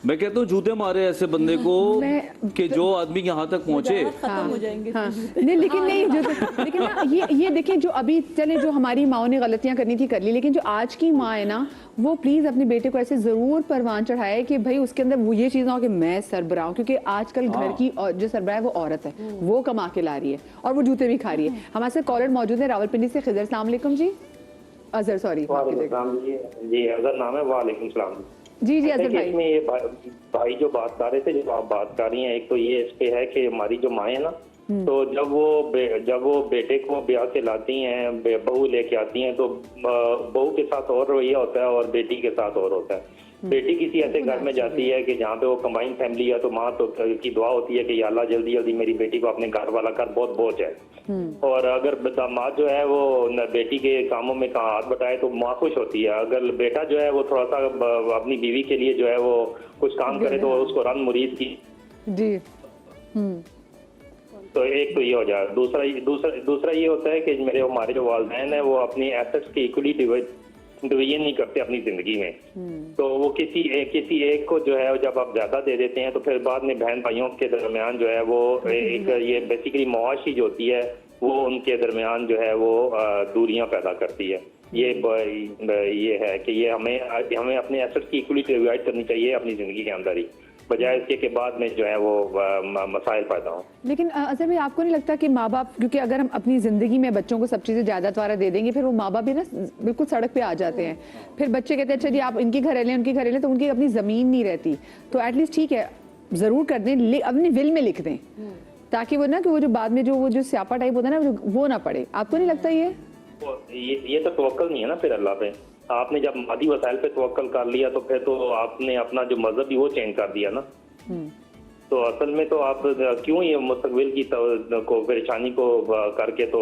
मैं कहता हूँ जूते मारे ऐसे बंदे को कि जो आदमी यहाँ तक पहुंचे। खत्म हो जाएंगे। नहीं लेकिन नहीं लेकिन ना ये देखें, जो अभी चले जो हमारी माओ ने गलतियां करनी थी कर ली, लेकिन जो आज की माँ है ना वो प्लीज अपने बेटे को ऐसे जरूर परवान चढ़ाए कि भाई उसके अंदर वो ये चीज ना हो कि मैं सरबराह हूं, क्योंकि आजकल घर की जो सरबराह है वो औरत है, वो कमा के ला रही है और वो जूते भी खा रही है। हमारे साथ कॉलर मौजूद है रावलपिंडी से खिजर, अस्सलाम वालेकुम जी। अजहर, सॉरी जी अजहर नाम है। वालेकुम सलाम। जी अजहर भाई, इसमें ये भाई जो बात कर रहे थे, जो आप बात कर रही हैं, एक तो ये इस पे है कि हमारी जो माँ है ना, तो जब वो बेटे को ब्याह के लाती हैं, बहू लेके आती हैं, तो बहू के साथ और रवैया होता है और बेटी के साथ और होता है। बेटी किसी ऐसे घर में जाती है कि जहाँ पे वो कंबाइन फैमिली है, तो माँ तो की दुआ होती है कि या अल्लाह जल्दी जल्दी मेरी बेटी को अपने घर वाला कर, बहुत बोझ है। और अगर दामाद जो है वो बेटी के कामों में हाथ बटाए तो माँ खुश होती है। अगर बेटा जो है वो थोड़ा सा अपनी बीवी के लिए जो है वो कुछ काम करे तो उसको रन मुरीद की जी। तो एक तो ये हो जाए। दूसरा ये होता है कि हमारे जो वालिदैन है वो अपनी एसेट्स की इक्वली डिवीजन नहीं करते अपनी जिंदगी में। तो वो किसी एक को जो है जब आप ज्यादा दे देते हैं तो फिर बाद में बहन भाइयों के दरमियान जो है वो एक ये बेसिकली मुआशी जो होती है वो उनके दरमियान जो है वो दूरियां पैदा करती है। ये है कि ये हमें अपने एसेट्स की इक्वली डिवाइड करनी चाहिए अपनी जिंदगी के अंदर ही। बजाय इसके के बाद में जो है वो मसाइल पैदा हों। लेकिन अजहर भाई, आपको नहीं लगता कि माँ बाप, क्योंकि अगर हम अपनी ज़िंदगी में बच्चों को सब चीज़ें जायदाद वारा दे देंगे, फिर वो माँ बाप भी ना बिल्कुल सड़क पे आ जाते हैं। फिर बच्चे कहते हैं अच्छा जी आप इनकी घर लें, उनकी घर लें, तो उनकी अपनी ज़मीन नहीं रहती। तो एटलीस्ट ठीक है, ज़रूर कर दें, अपनी विल में लिख दें, ताकि वो ना कि वो जो बाद में जो स्यापा टाइप होता है ना, वो ना पड़े। आपको नहीं लगता ये तो तवक्कल नहीं है ना फिर अल्लाह पे। आपने जब मादी वसाइल पे तवक्कल कर लिया तो फिर तो आपने अपना जो मजहब ही वो चेंज कर दिया ना। तो असल में तो आप क्यों ये मुस्तकबिल की को परेशानी को करके, तो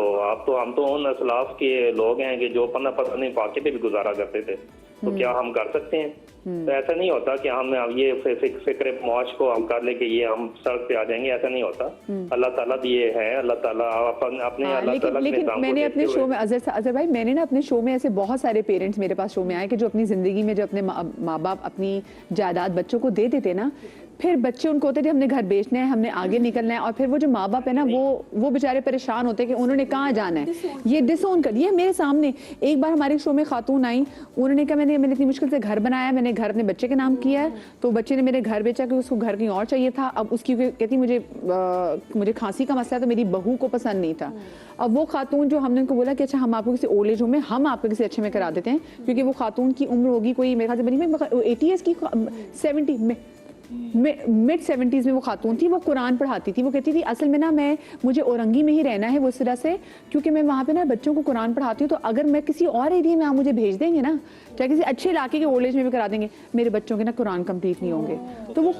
हम तो उन असलाफ के लोग हैं कि जो पता नहीं फाके पे भी गुजारा करते थे, तो क्या हम कर सकते हैं? तो ऐसा नहीं होता कि हम ये फिक्र मौज को हम कर ले कि ये हम सड़क पे आ जाएंगे, ऐसा नहीं होता। अल्लाह ताला भी ये है, अल्लाह ताला अपने अल्लाह ताला के लेकिन मैंने अपने शो में अजहर भाई, मैंने ना अपने शो में ऐसे बहुत सारे पेरेंट्स मेरे पास शो में आए कि जो अपनी ज़िंदगी में जो अपने माँ बाप अपनी जायदाद बच्चों को दे देते ना, फिर बच्चे उनको होते थे हमने घर बेचना है, हमने आगे निकलना है, और फिर वो जो माँ बाप है ना वो बेचारे परेशान होते हैं कि उन्होंने कहाँ जाना है, ये डिसोन कर दिया। मेरे सामने एक बार हमारे शो में खातून आई, उन्होंने कहा मैंने इतनी मुश्किल से घर बनाया, मैंने घर अपने बच्चे के नाम किया है, तो बच्चे ने मेरे घर बेचा कि उसको घर कहीं और चाहिए था। अब उसकी कहती मुझे खांसी का मसला, तो मेरी बहू को पसंद नहीं था। अब वो खातून जो हमने उनको बोला कि अच्छा हम आपको किसी ओल्ड एज होम में हम आपको किसी अच्छे में करा देते हैं, क्योंकि वो खातून की उम्र होगी कोई मेरे ख्याल से बनी 80 ईयर्स की, 70 में मिड 70s में वो खातून थी। वो कुरान पढ़ाती थी। वो कहती थी असल में ना मुझे औरंगी में ही रहना है वो इस तरह से, क्योंकि मैं वहाँ पे ना बच्चों को कुरान पढ़ाती हूँ, तो अगर मैं किसी और एरिया में आप मुझे भेज देंगे ना, चाहे किसी अच्छे इलाके के ओल्ड एज में भी करा देंगे, मेरे बच्चों के ना कुरान कंप्लीट नहीं होंगे। तो वो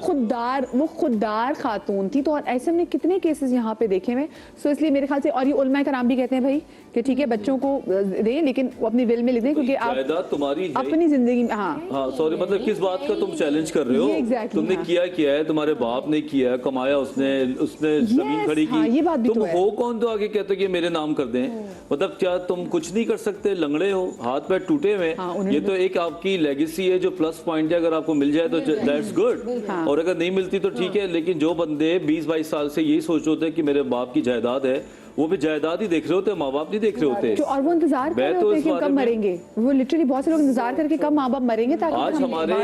खुददार खातून थी। तो और ऐसे हमने कितने केसेस यहाँ पे देखे हुए। सो इसलिए मेरे ख्याल से, और ये उलमा कराम भी कहते हैं भाई कि ठीक है बच्चों को दें, लेकिन वो अपनी विल में लिख दें, क्योंकि आप तुम्हारी अपनी जिंदगी में हाँ सॉरी मतलब किस बात का तुम चैलेंज कर रहे हो? exactly, तुमने किया है, तुम्हारे बाप ने किया है, कमाया उसने जमीन खड़ी की, ये बात भी तुम तो है। हो कौन तो आगे कहते हो कि मेरे नाम कर दें? मतलब क्या तुम कुछ नहीं कर सकते? लंगड़े हो, हाथ पैर टूटे हुए। ये तो एक आपकी लेगेसी है जो प्लस पॉइंट है। अगर आपको मिल जाए तो दैट्स गुड, और अगर नहीं मिलती तो ठीक है। लेकिन जो बंदे 20-22 साल से यही सोच रहे होते हैं कि मेरे बाप की जायदाद है, वो भी जायदाद ही देख रहे होते हैं, माँ बाप नहीं देख रहे होते। और वो इंतजार कर रहे होते हैं कि कब मरेंगे। वो लिटरली बहुत से लोग इंतजार करके कब माँ बाप मरेंगे ताकि आज हमारे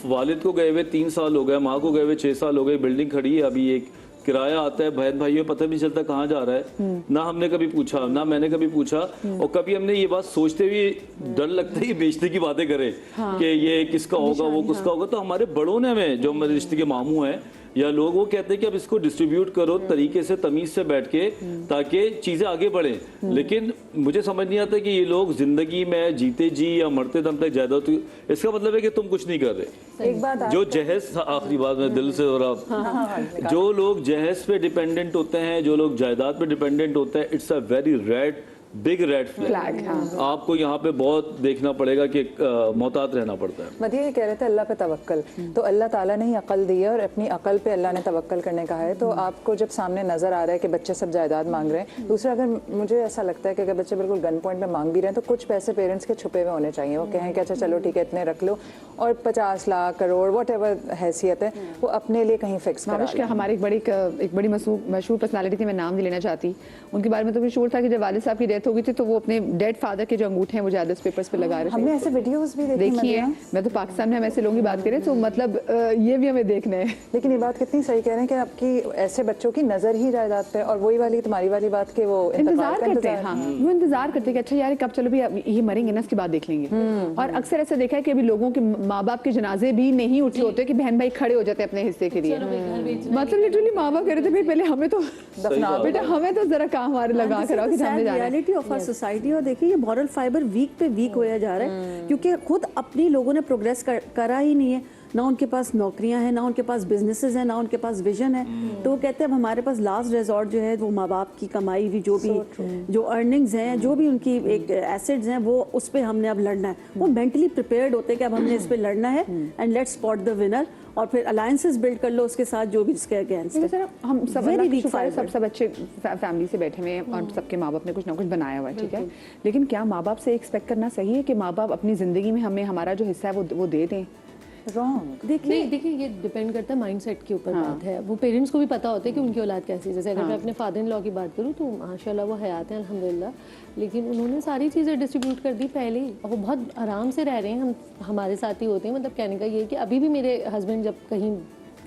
वालिद को गए हुए 3 साल हो गए, माँ को गए हुए 6 साल हो गए, बिल्डिंग खड़ी है अभी, एक किराया आता है, बहन भाइयों पता नहीं चलता कहाँ जा रहा है। ना हमने कभी पूछा, ना मैंने कभी पूछा, और कभी हमने ये बात सोचते हुए डर लगता है ये बेचने की बातें करें कि ये किसका होगा, वो किसका होगा। तो हमारे बड़ों ने हमें, जो हमारे रिश्ते के मामू हैं या लोग, वो कहते हैं कि अब इसको डिस्ट्रीब्यूट करो तरीके से, तमीज से बैठ के, ताकि चीजें आगे बढ़े। लेकिन मुझे समझ नहीं आता कि ये लोग जिंदगी में जीते जी या मरते दम तक जायदाद, इसका मतलब है कि तुम कुछ नहीं कर रहे। एक बात जो जहेज, आखिरी बात में दिल से, और आप जो लोग जहेज पे डिपेंडेंट होते हैं, जो लोग जायदाद पे डिपेंडेंट होते हैं, it's a very big red flag. आपको यहाँ पे बहुत देखना पड़ेगा कि मोहतात रहना पड़ता है। मदिया ये कह रहे थे अल्लाह पे तवक्कल, तो अल्लाह ताला ने ही अकल दी है और अपनी अकल पे अल्लाह ने तवक्कल करने का है। तो आपको जब सामने नजर आ रहा है कि बच्चे सब जायदाद मांग रहे हैं, दूसरा अगर मुझे ऐसा लगता है कि अगर बच्चे बिल्कुल गन पॉइंट में मांग भी रहे हैं, तो कुछ पैसे पेरेंट्स के छुपे हुए होने चाहिए। वो कहें कि अच्छा चलो ठीक है इतने रख लो, और 50 लाख करोड़ वट एवर हैसियत है वो अपने लिए कहीं फिक्स करा लें। हमारे एक बड़ी मशहूर पर्सनालिटी थी, मैं नाम नहीं लेना चाहती, उनके बारे में तो मुझे शोर था कि जब वालिद साहब की डेथ हो गई थी तो वो अपने डेड फादर के जो अंगूठे हैं वो ज्यादा पेपर्स पे लगा रहे थे। हमने ऐसे वीडियोस भी देखी है। मैं तो पाकिस्तान में हम ऐसे लोगों की बात करें तो मतलब ये भी हमें देखना है। लेकिन ये बात कितनी सही कह रहे हैं कि आपकी ऐसे बच्चों की नजर ही जायदाद पे, और वही वाली तुम्हारी वाली बात के वो इंतजार करते हैं। हाँ, वो इंतजार करते हैं कि अच्छा यार कब चलो भी ये मरेंगे ना, उसके बाद देख लेंगे। और अक्सर ऐसा देखा है कि अभी लोगों के माँ बाप के जनाजे भी नहीं उठे होते कि बहन भाई खड़े हो जाते हैं अपने हिस्से के लिए। मतलब लिटरली माँ बाप कह रहे थे भाई पहले हमें तो बेटा हमें तो जरा काम हमारे लगा कर आओ कि हमने जाना है। Reality of our society. और देखिए ये मॉरल फाइबर वीक पे वीक होया जा रहा है, क्योंकि खुद अपनी लोगों ने प्रोग्रेस करा ही नहीं है। ना उनके पास नौकरियां हैं, ना उनके पास बिजनेसेस हैं, ना उनके पास विजन है। तो वो कहते हैं अब हमारे पास लास्ट रिजॉर्ट जो है वो माँ बाप की कमाई हुई जो अर्निंग्स हैं, जो भी उनकी एक एसेट्स हैं, वो उस पर हमने अब लड़ना है। वो मेंटली प्रिपेयर्ड होते हैं कि अब हमने इस पर लड़ना है, and let's spot the winner, और फिर अलायंसेस बिल्ड कर लो उसके साथ जो भी जिसके अगेंस्ट है। हम सब अच्छे फैमिली से बैठे हुए हैं और सबके माँ बाप ने कुछ ना कुछ बनाया हुआ है, ठीक है। लेकिन क्या माँ बाप से एक्सपेक्ट करना सही है कि माँ बाप अपनी जिंदगी में हमें हमारा जो हिस्सा है वो दे दें? रॉन्ग। देखिए ये डिपेंड करता है माइंडसेट के ऊपर। बात है वो पेरेंट्स को भी पता होता है कि उनकी औलाद कैसी है। जैसे अगर मैं अपने फादर इन लॉ की बात करूँ तो माशाल्लाह वो हयात हैं अल्हम्दुलिल्लाह, लेकिन उन्होंने सारी चीज़ें डिस्ट्रीब्यूट कर दी पहले ही, और वो बहुत आराम से रह रहे हैं। हम हमारे साथ ही होते हैं। मतलब कहने का ये है कि अभी भी मेरे हस्बैंड जब कहीं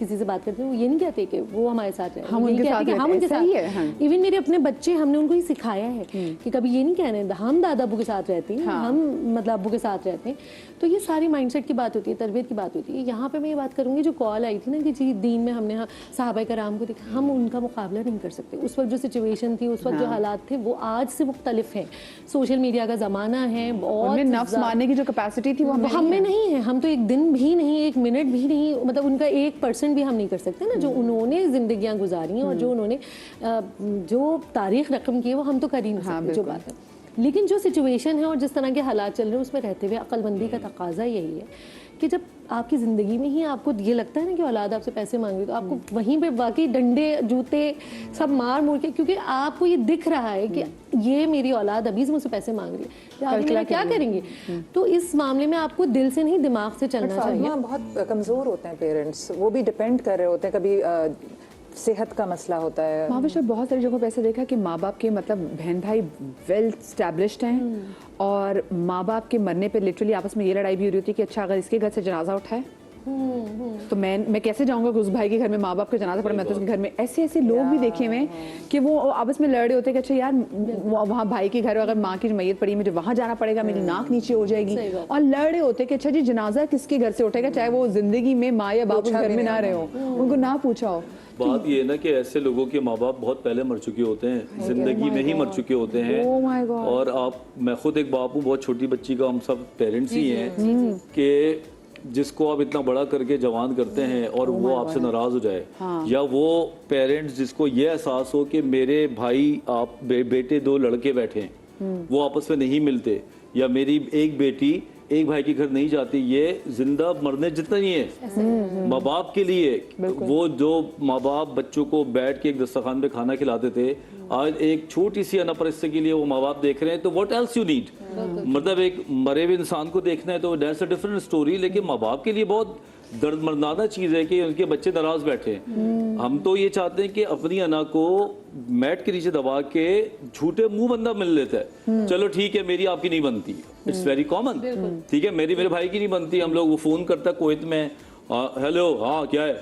किसी से बात करते हैं वो ये नहीं कहते कि वो हमारे साथ रहे, हम यही उनके कहते साथ कि हम रहते उनके हैं, साथ। सही है, हाँ। इवन मेरे अपने बच्चे, हमने उनको ये सिखाया है कि कभी ये नहीं कहना है हम दादा अबू के साथ रहते हैं, हम मतलब अबू के साथ रहते हैं। तो ये सारी माइंडसेट की बात होती है, तरबियत की बात होती है। यहाँ पे मैं ये बात करूँगी, जो कॉल आई थी ना कि जी दीन में हमने सहाबा कराम को देखा, हम उनका मुकाबला नहीं कर सकते। उस वक्त जो सिचुएशन थी, उस वक्त जो हालात थे, वो आज से मुख्तलिफ है। सोशल मीडिया का ज़माना है, बहुत नफ्स मारने की जो कैपेसिटी थी वो हमें नहीं है। हम तो एक दिन भी नहीं, एक मिनट भी नहीं, मतलब उनका 1% भी हम नहीं कर सकते ना। जो उन्होंने जिंदगियां गुजारी हैं और जो उन्होंने जो तारीख रकम की है वो हम तो कर ही नहीं सकते, जो बात है। लेकिन जो सिचुएशन है और जिस तरह के हालात चल रहे हैं उसमें रहते हुए अक्लमंदी का तकाजा यही है कि जब आपकी ज़िंदगी में ही आपको ये लगता है ना कि औलाद आपसे पैसे मांग रही, तो आपको वहीं पे वाकई डंडे जूते सब मार मुड़ के, क्योंकि आपको ये दिख रहा है कि ये मेरी औलाद अभी से मुझसे पैसे मांग रही है, आगे मेरा क्या करेंगे। तो इस मामले में आपको दिल से नहीं दिमाग से चलना चाहिए। बहुत कमज़ोर होते हैं पेरेंट्स, वो भी डिपेंड कर रहे होते हैं, कभी सेहत का मसला होता है। महाविश्व बहुत सारी जगहों पे ऐसा देखा कि माँ बाप के मतलब बहन भाई वेल स्टैब्लिश्ड हैं और माँ बाप के मरने पे लिटरली आपस में ये लड़ाई भी हो रही होती है कि अच्छा अगर इसके घर से जनाजा उठाए तो मैं कैसे जाऊंगा कि उस भाई के घर में माँ बाप का जनाजा पड़े, मैं तो उसके घर में। ऐसे ऐसे लोग भी देखे हुए कि वो आपस में लड़ रहे होते हैं कि अच्छा यार वहाँ भाई के घर अगर माँ की मैयत पड़ी मुझे वहाँ जाना पड़ेगा, मेरी नाक नीचे हो जाएगी, और लड़ रहे होते कि अच्छा जी जनाजा किसके घर से उठेगा, चाहे वो जिंदगी में माँ या बाप उस घर में ना रहे हो, उनको ना पूछा हो। बात ये है ना कि ऐसे लोगों के माँ बाप बहुत पहले मर चुके होते हैं, जिंदगी में ही मर चुके होते हैं। Oh my God. और आप, मैं खुद एक बाप हूँ, बहुत छोटी बच्ची का, हम सब पेरेंट्स ही हैं कि जिसको आप इतना बड़ा करके जवान करते हैं और वो आपसे नाराज हो जाए, या वो पेरेंट्स जिसको ये एहसास हो कि मेरे भाई आप बेटे दो लड़के बैठे हैं वो आपस में नहीं मिलते, या मेरी एक बेटी एक भाई के घर नहीं जाती, ये जिंदा मरने जितना ही है माँ बाप के लिए। वो जो माँ बाप बच्चों को बैठ के एक दस्तरखान पे खाना खिलाते थे, आज एक छोटी सी अनापरिस्थिति के लिए वो माँ बाप देख रहे हैं, तो व्हाट एल्स यू नीड। मतलब एक मरे हुए इंसान को देखना है तो दैट्स अ डिफरेंट स्टोरी, लेकिन माँ बाप के लिए बहुत दर्द मरदाना चीज है कि उनके बच्चे नाराज बैठे हैं। हम तो ये चाहते हैं कि अपनी अना को मैट के नीचे दबा के झूठे मुंह बंदा मिल लेता है, चलो ठीक है मेरी आपकी नहीं बनती, इट्स वेरी कॉमन, ठीक है मेरे भाई की नहीं बनती, हम लोग वो फोन करता कुवैत में, हेलो हाँ क्या है,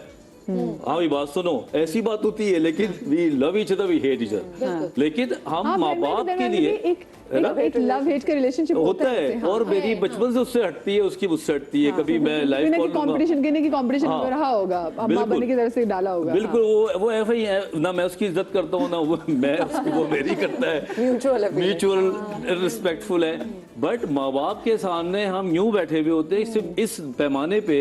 हाँ भाई बात सुनो, ऐसी बात होती है। लेकिन we love each other, we hate each other. लेकिन हम माँ बाप के लिए एक लव हेट का रिलेशनशिप होता है, और मेरी बचपन से उससे हटती है, उसकी मुझसे हटती है। कभी मैं लाइव कॉल कंपटीशन करने की कंपटीशन में रहा होगा, माँ बनने की तरफ से डाला होगा। बिल्कुल, वो ऐसा ही है ना, मैं उसकी इज्जत करता हूँ ना वो मेरी करता है, म्यूचुअल रिस्पेक्टफुल है। बट माँ बाप के सामने हम यूं बैठे हुए होते हैं सिर्फ इस पैमाने पे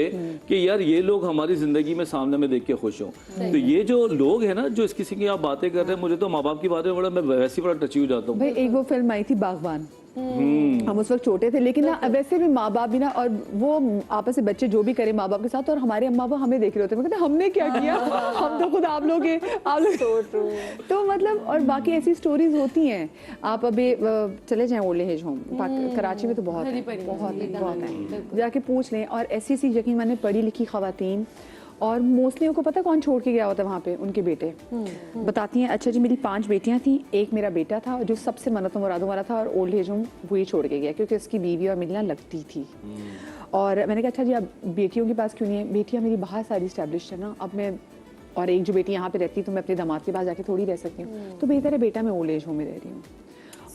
कि यार ये लोग हमारी जिंदगी में सामने में देख के खुश हों। तो ये जो लोग हैं ना, जो इस किसी की आप बातें कर रहे हैं, मुझे तो माँ बाप की बातें बड़ा, मैं वैसे बड़ा टची हो जाता हूँ। भाई एक वो फिल्म आई थी बागवान, हम उस वक्त छोटे थे, लेकिन ना वैसे भी माँ बाप भी ना, और वो आपस में बच्चे जो भी करे माँ बाप के साथ, और हमारे अम्मा बाप हमें देख रहे होते हैं, कहते हमने क्या किया, हम तो खुद आप लोग तो मतलब, और बाकी ऐसी स्टोरीज होती हैं। आप अभी चले जाएं ओल्ड एज होम, कराची में तो बहुत है, जाके पूछ लें। और ऐसी यकीन माने पढ़ी लिखी खवातीन, और मोस्टली उनको पता कौन छोड़ के गया होता है वहाँ पे, उनके बेटे बताती हैं, अच्छा जी मेरी 5 बेटियां थी, एक मेरा बेटा था जो सबसे मन्नतों मुरादों वाला था, और ओल्ड एज होम वही छोड़ के गया क्योंकि उसकी बीवी और मिलना लगती थी। और मैंने कहा अच्छा जी अब बेटियों के पास क्यों नहीं है, बेटियां मेरी बाहर सारी स्टैब्लिश है ना, अब मैं, और एक जो बेटी यहाँ पे रहती तो मैं अपने दामाद के पास जाके थोड़ी रह सकती हूँ, तो बेहतर है बेटा मैं ओल्ड एज होम में रह रही हूँ।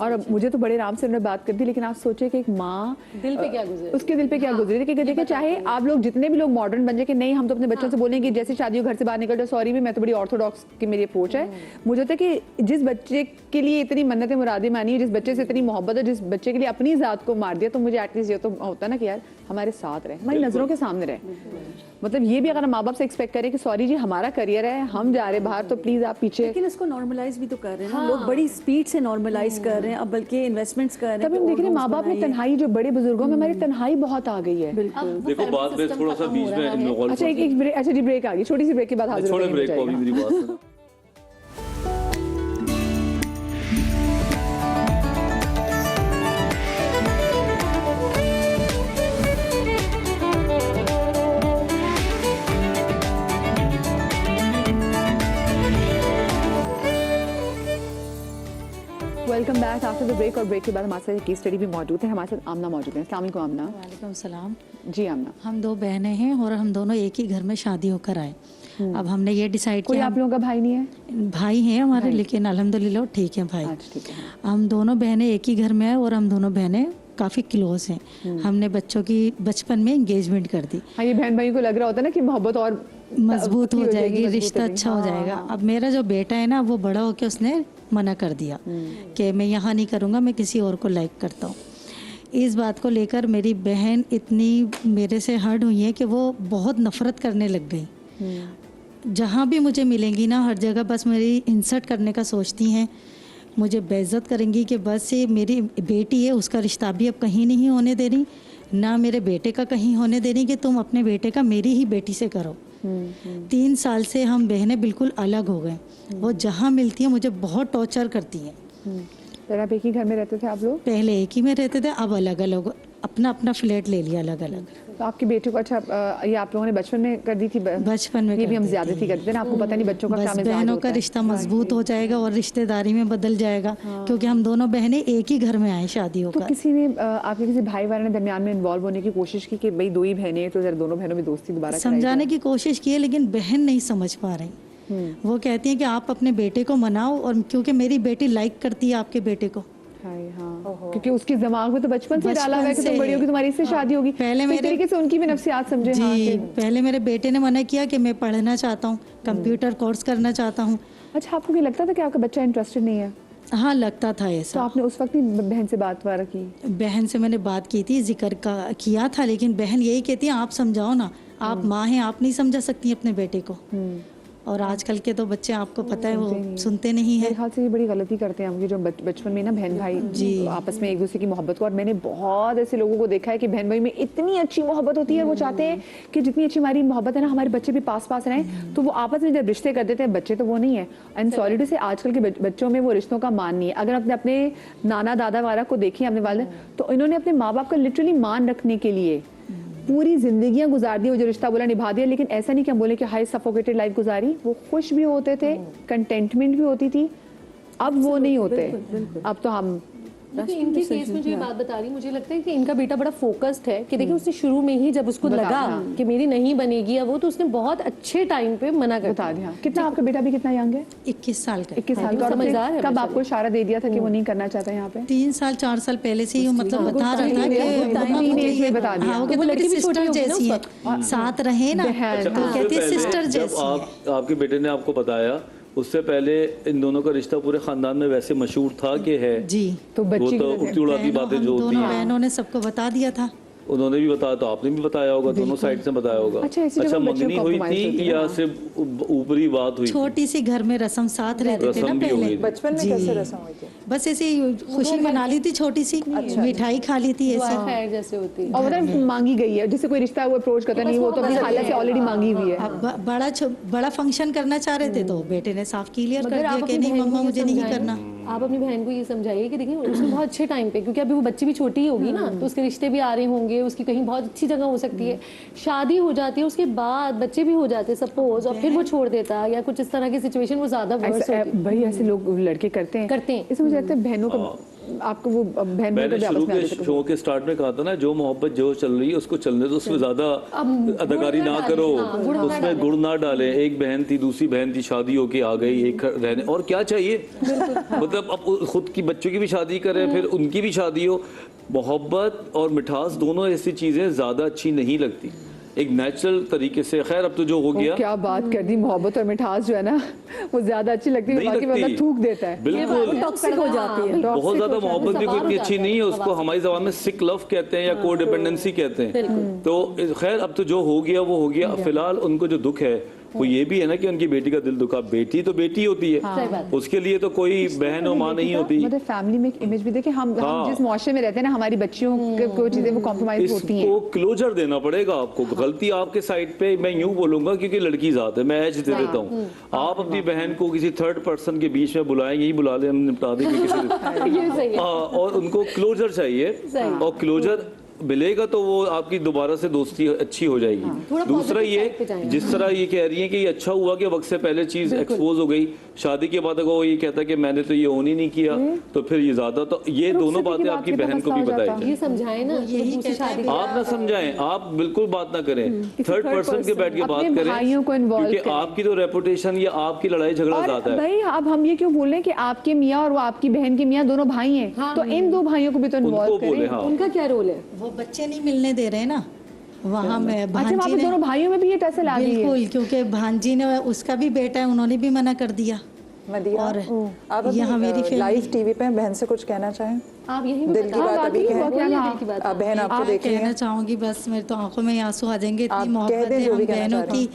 और अब मुझे तो बड़े आराम से उन्होंने बात कर दी, लेकिन आप सोचे कि एक माँ दिल पे क्या गुजरे, उसके दिल पे क्या गुजरी थी कि देखिए चाहे आप लोग जितने भी लोग मॉडर्न बन जाए कि नहीं हम तो अपने बच्चों से बोलेंगे जैसे शादियों घर से बाहर निकल जाओ, सॉरी भी मैं तो बड़ी ऑर्थोडॉक्स की मेरी अप्रोच है। मुझे होता है कि जिस बच्चे के लिए इतनी मन्नतें मुरादें मानी है, जिस बच्चे से इतनी मोहब्बत है, जिस बच्चे के लिए अपनी ज़ात को मार दिया, तो मुझे एटलीस्ट ये तो होता ना कि यार हमारे साथ रहे, हमारी नज़रों के सामने रहे। मतलब ये भी अगर माँ बाप से एक्सपेक्ट करें कि सॉरी जी हमारा करियर है, हम जा रहे बाहर, तो प्लीज आप पीछे। लेकिन इसको नॉर्मलाइज भी तो कर रहे हैं ना, लोग बड़ी स्पीड से नॉर्मलाइज कर रहे हैं, अब बल्कि इन्वेस्टमेंट्स कर रहे हैं। तब हम देख रहे हैं माँ बाप में तन्हाई, जो बड़े बुजुर्गों में हमारी तन्हाई बहुत आ गई है। बिल्कुल देखो बात में थोड़ा सा बीच में, अच्छा एक ब्रेक, अच्छा जी ब्रेक आ गई, छोटी सी ब्रेक के बाद हाजिर छोटे ब्रेक को अभी मेरी बात सुनो। Welcome back after the break. और ब्रेक के बाद हमारे साथ केस स्टडी भी मौजूद है, हमारे साथ आमना मौजूद है। अस्सलाम वालेकुम आमना। वालेकुम सलाम। जी आमना, हम 2 बहनें हैं और हम दोनों एक ही घर में शादी होकर आए। अब हमने ये डिसाइड कोई किया, आप लोगों का भाई नहीं है? भाई हैं हमारे लेकिन अल्हम्दुलिल्लाह ठीक है भाई। अच्छा, ठीक है। हम दोनों बहनें एक ही घर में हैं और हम दोनों बहनें काफ़ी क्लोज हैं। हमने बच्चों की बचपन में एंगेजमेंट कर दी, हाँ, ये बहन भाई को लग रहा होता है ना कि मोहब्बत और मजबूत हो पक्की जाएगी, मजबूत रिश्ता हो जाएगी। अच्छा हो हाँ, जाएगा। हाँ। अब मेरा जो बेटा है ना वो बड़ा होकर उसने मना कर दिया कि मैं यहाँ नहीं करूँगा, मैं किसी और को लाइक करता हूँ। इस बात को लेकर मेरी बहन इतनी मेरे से हर्ट हुई है कि वो बहुत नफरत करने लग गई। जहाँ भी मुझे मिलेंगी ना हर जगह बस मेरी इंसल्ट करने का सोचती हैं, मुझे बेइज्जत करेंगी कि बस ये मेरी बेटी है, उसका रिश्ता भी अब कहीं नहीं होने दे रही, ना मेरे बेटे का कहीं होने दे रही कि तुम अपने बेटे का मेरी ही बेटी से करो। 3 साल से हम बहनें बिल्कुल अलग हो गए। वो जहाँ मिलती हैं मुझे बहुत टॉर्चर करती हैं। फिर आप एक ही घर में रहते थे आप लोग? पहले एक ही में रहते थे, अब अलग अलग, अपना अपना फ्लैट ले लिया अलग अलग। तो आपकी बेटी को अच्छा ये आप लोगों ने बचपन में कर दी थी? बचपन में ये भी कर हम दी ज्यादा थी करते थे ना, आपको पता नहीं बच्चों का क्या बस मिजाज बहनों होता का है। रिश्ता मजबूत हो जाएगा और रिश्तेदारी में बदल जाएगा, क्योंकि हम दोनों बहनें एक ही घर में आए शादी तो होकर। किसी ने आपके किसी भाई वाले ने दरमियान में इन्वॉल्व होने की कोशिश की कि भाई 2 ही बहनें हैं तो जरा दोनों बहनों में दोस्ती दोबारा कराई समझाने जाए? की कोशिश की है लेकिन बहन नहीं समझ पा रही। वो कहती हैं कि आप अपने बेटे को मनाओ, और क्योंकि मेरी बेटी लाइक करती है आपके बेटे को। हाय, हाँ, क्योंकि उसके दिमाग में तो बचपन से डाला हुआ है कि बचपन तुम से बड़ी होगी तुम्हारी इससे शादी होगी। पहले तो एक मेरे- तरीके से उनकी भी नफ्सियात समझे। जी, हाँ, कि- पहले मेरे बेटे ने मना किया कि मैं पढ़ना चाहता हूँ, कंप्यूटर कोर्स करना चाहता हूँ। अच्छा, आपको क्या लगता था कि आपका बच्चा इंटरेस्टेड नहीं है? हाँ लगता था तो ऐसा। आपने उस वक्त ही बहन से बात वारा की? बहन से मैंने बात की थी, जिक्र किया था, लेकिन बहन यही कहती है आप समझाओ ना, आप माँ हैं, आप नहीं समझा सकती अपने बेटे को। और आजकल के तो बच्चे आपको पता है वो सुनते नहीं मेरे है। ख्याल से ये बड़ी गलती करते हैं हम, कि जो बचपन में ना बहन भाई आपस में एक दूसरे की मोहब्बत को, और मैंने बहुत ऐसे लोगों को देखा है कि बहन भाई में इतनी अच्छी मोहब्बत होती है, वो चाहते हैं कि जितनी अच्छी हमारी मोहब्बत है ना हमारे बच्चे भी पास पास रहें, तो वो आपस में जब रिश्ते कर देते हैं, बच्चे तो वो नहीं है। एंड सॉरी टू से आजकल के बच्चों में वो रिश्तों का मान नहीं है। अगर आपने अपने नाना दादा वाला को देखी अपने वाले, तो इन्होंने अपने माँ बाप का लिटरली मान रखने के लिए पूरी जिंदगियां गुजार दी, वो जो रिश्ता बोला निभा दिया। लेकिन ऐसा नहीं कि हम बोले कि हाई सफोकेटेड लाइफ गुजारी, वो खुश भी होते थे, कंटेंटमेंट भी होती थी। अब वो नहीं होते। अब तो हम देखिए इनके केस में जो ये बात बता रही, मुझे लगता है कि इनका बेटा बड़ा फोकस्ड है कि देखिए उसने शुरू में ही जब उसको लगा कि मेरी नहीं बनेगी या वो, तो उसने बहुत अच्छे टाइम पे मना कर बता दिया। कितना आपका बेटा भी कितना यंग है? 21 साल का। 21 साल का। और समझदार है कब आपको इशारा दे दिया था कि वो नहीं करना चाहता यहाँ पे? 3 साल 4 साल पहले से ही वो मतलब बता रहा था कि टाइम ही नहीं, इसलिए बता दिया। हाँ, वो वो कहते लड़की भी सिस्टर छोटी होगी ना जैसी उस है, साथ रहे ना, बहन, तो उससे कहती है पहले सिस्टर जब जैसी है। आपके बेटे ने आपको बताया, उससे पहले इन दोनों का रिश्ता पूरे खानदान में वैसे मशहूर था कि है। जी, तो वो बच्ची तो की उड़ती उड़ाती बातें जो होती दोनों हैं बहनों ने सबको बता दिया था। उन्होंने भी बताया, तो आपने भी बताया होगा, दोनों साइड से बताया होगा। अच्छा, इसी जगह बच्चों मंगनी को हुई compromise होती थी है, या हाँ। सिर्फ ऊपरी बात हुई थी? छोटी सी घर में रस्म साथ रहते थे ना रस्म भी हो पहले। गई थी। बचपन में कैसे रस्म हुई थी? बस ऐसे ही खुशी मना ली थी, छोटी सी मिठाई खा ली थी ऐसे। खैर जैसे होती है। और मतलब मांगी गई है, जिससे कोई रिश्ता वो अप्रोच करता नहीं, वो तो अपनी खाला से ऑलरेडी मांगी हुई है। अब बड़ा फंक्शन करना चाह रहे थे तो बेटे ने साफ क्लियर कर मगर दिया आप कि अपनी नहीं बहन मम्मा को ये मुझे नहीं समझाएं। करना। आप अपनी बहन को ये समझाइए कि देखिए उसने बहुत अच्छे टाइम पे, क्योंकि अभी वो बच्ची भी छोटी ही होगी ना, तो उसके रिश्ते भी आ रहे होंगे, उसकी कहीं बहुत अच्छी जगह हो सकती है, शादी हो जाती है, उसके बाद बच्चे भी हो जाते हैं सपोज, और फिर वो छोड़ देता या कुछ इस तरह की सिचुएशन वो ज्यादा वर्स होती है। भाई ऐसे लोग लड़के करते हैं इसमें मुझे लगता है बहनों को, आपको वो बहन भाई मैंने को शुरू आपस में के आते थे। शो के स्टार्ट में कहा था ना, जो मोहब्बत जो चल रही है उसको चलने दो, उसमें ज्यादा अदाकारी ना करो, उसमें गुड़ ना डालें। एक बहन थी, दूसरी बहन थी, शादी होके आ गई एक रहने, और क्या चाहिए? मतलब अब खुद की बच्चों की भी शादी करें, फिर उनकी भी शादी हो। मोहब्बत और मिठास दोनों ऐसी चीजें ज्यादा अच्छी नहीं लगती एक नेचुरल तरीके से। खैर अब तो जो हो गया, क्या बात कर दी, मोहब्बत और मिठास जो है ना वो ज्यादा अच्छी लगती है, नहीं बाकी लगती। मतलब थूक देता है। बिल्कुल टॉक्सिक हो जाती है। बहुत ज्यादा मोहब्बत भी कोई इतनी अच्छी नहीं है, उसको हमारी जबान में सिक लव कहते हैं या को डिपेंडेंसी कहते हैं। तो खैर अब तो जो हो गया वो हो गया। फिलहाल उनको जो दुख है वो ये भी है ना कि उनकी बेटी का दिल दुखा। बेटी तो बेटी होती है, उसके लिए तो कोई बहन और माँ नहीं होती। मतलब फैमिली में एक इमेज भी देखिए, हम जिस मुआशरे में रहते हैं ना, हमारी बच्चियों को चीजें वो कॉम्प्रोमाइज होती हैं। इसको क्लोजर देना पड़ेगा आपको। गलती आपके साइड पे, मैं यूं बोलूंगा क्योंकि लड़की जात है, मैं एज दे देता हूँ। आप अपनी बहन को किसी थर्ड पर्सन के बीच में बुलाएं, यही बुला लें, हम निपटा देंगे किसी ये सही है। और उनको क्लोजर चाहिए, और क्लोजर मिलेगा तो वो आपकी दोबारा से दोस्ती अच्छी हो जाएगी। दूसरा ये, जिस तरह ये कह रही है कि ये अच्छा हुआ कि वक्त से पहले चीज एक्सपोज हो गई, शादी के बाद अगर वो ये कहता है कि मैंने तो ये ओन ही नहीं किया, तो फिर ये ज्यादा, तो ये दोनों बातें आपकी बहन को भी बताई जाए। ये समझाए ना, यही शादी आप ना समझाएं, आप बिल्कुल बात ना करें, थर्ड पर्सन के बैठ के बात करें, भाइयों को इन्वॉल्व क्योंकि आपकी तो रेपुटेशन या आपकी लड़ाई झगड़ा और ज्यादा है। भाई अब हम ये क्यों बोल रहे हैं कि आपके मियाँ और वो आपकी बहन के मियाँ दोनों भाई हैं, तो इन दो भाइयों को भी तो इन्वॉल्व उनको बोले, करें। हाँ उनका क्या रोल है? वो बच्चे नहीं मिलने दे रहे ना वहाँ में अच्छा, वहाँ भांजी पे ने, दोनों भाइयों में भी ये टसल आ गई है। बिल्कुल, क्योंकि भांजी ने, उसका भी बेटा है, उन्होंने भी मना कर दिया। मदिया, और आप यहाँ मेरी अभी family- लाइव टीवी पे बहन से कुछ कहना चाहें? आप यही दिल की बात अभी वाकई कहें। वो क्या बोलिए, कहा? दिल की बात। आप बहन आपको देख रही कहना हैं। चाहूँगी, बस मेरे तो आंखों में आंसू आ जाएंगे, आप इतनी कह मोहब्बत दें है जो भी हम कहना बहनों चाह रहे की।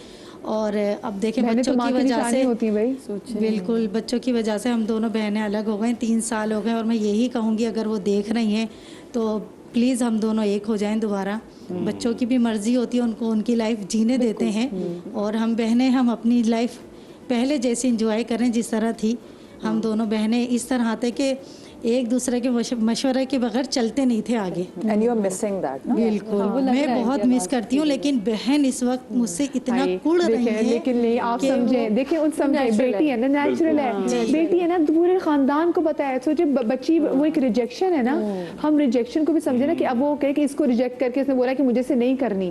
और अब देखें बहनें तो बच्चों माँ की की वजह निशानी से, होती हैं भाई। बिल्कुल बच्चों की वजह से हम दोनों बहनें अलग हो गए, 3 साल हो गए। और मैं यही कहूँगी, अगर वो देख रही हैं तो प्लीज़ हम दोनों एक हो जाएं दोबारा। बच्चों की भी मर्जी होती है, उनको उनकी लाइफ जीने देते हैं, और हम बहनें, हम अपनी लाइफ पहले जैसे इंजॉय करें जिस तरह थी। हम दोनों बहनें इस तरह थे कि एक दूसरे के मशवरे के बगैर चलते नहीं थे आगे। And you are missing that ना? बिल्कुल, मैं बहुत मिस करती हूँ, लेकिन बहन इस वक्त मुझसे इतना कुड़ रही देखें, है। लेकिन नहीं, आप कि समझे, देखिए उन समझे, बेटी है ना, नेचुरल है, बेटी है ना, पूरे खानदान को पता है। सोचे बच्ची, वो एक रिजेक्शन है ना, हम रिजेक्शन को भी समझे ना, कि अब वो कहे कि इसको रिजेक्ट करके इसने बोला कि मुझे से नहीं करनी,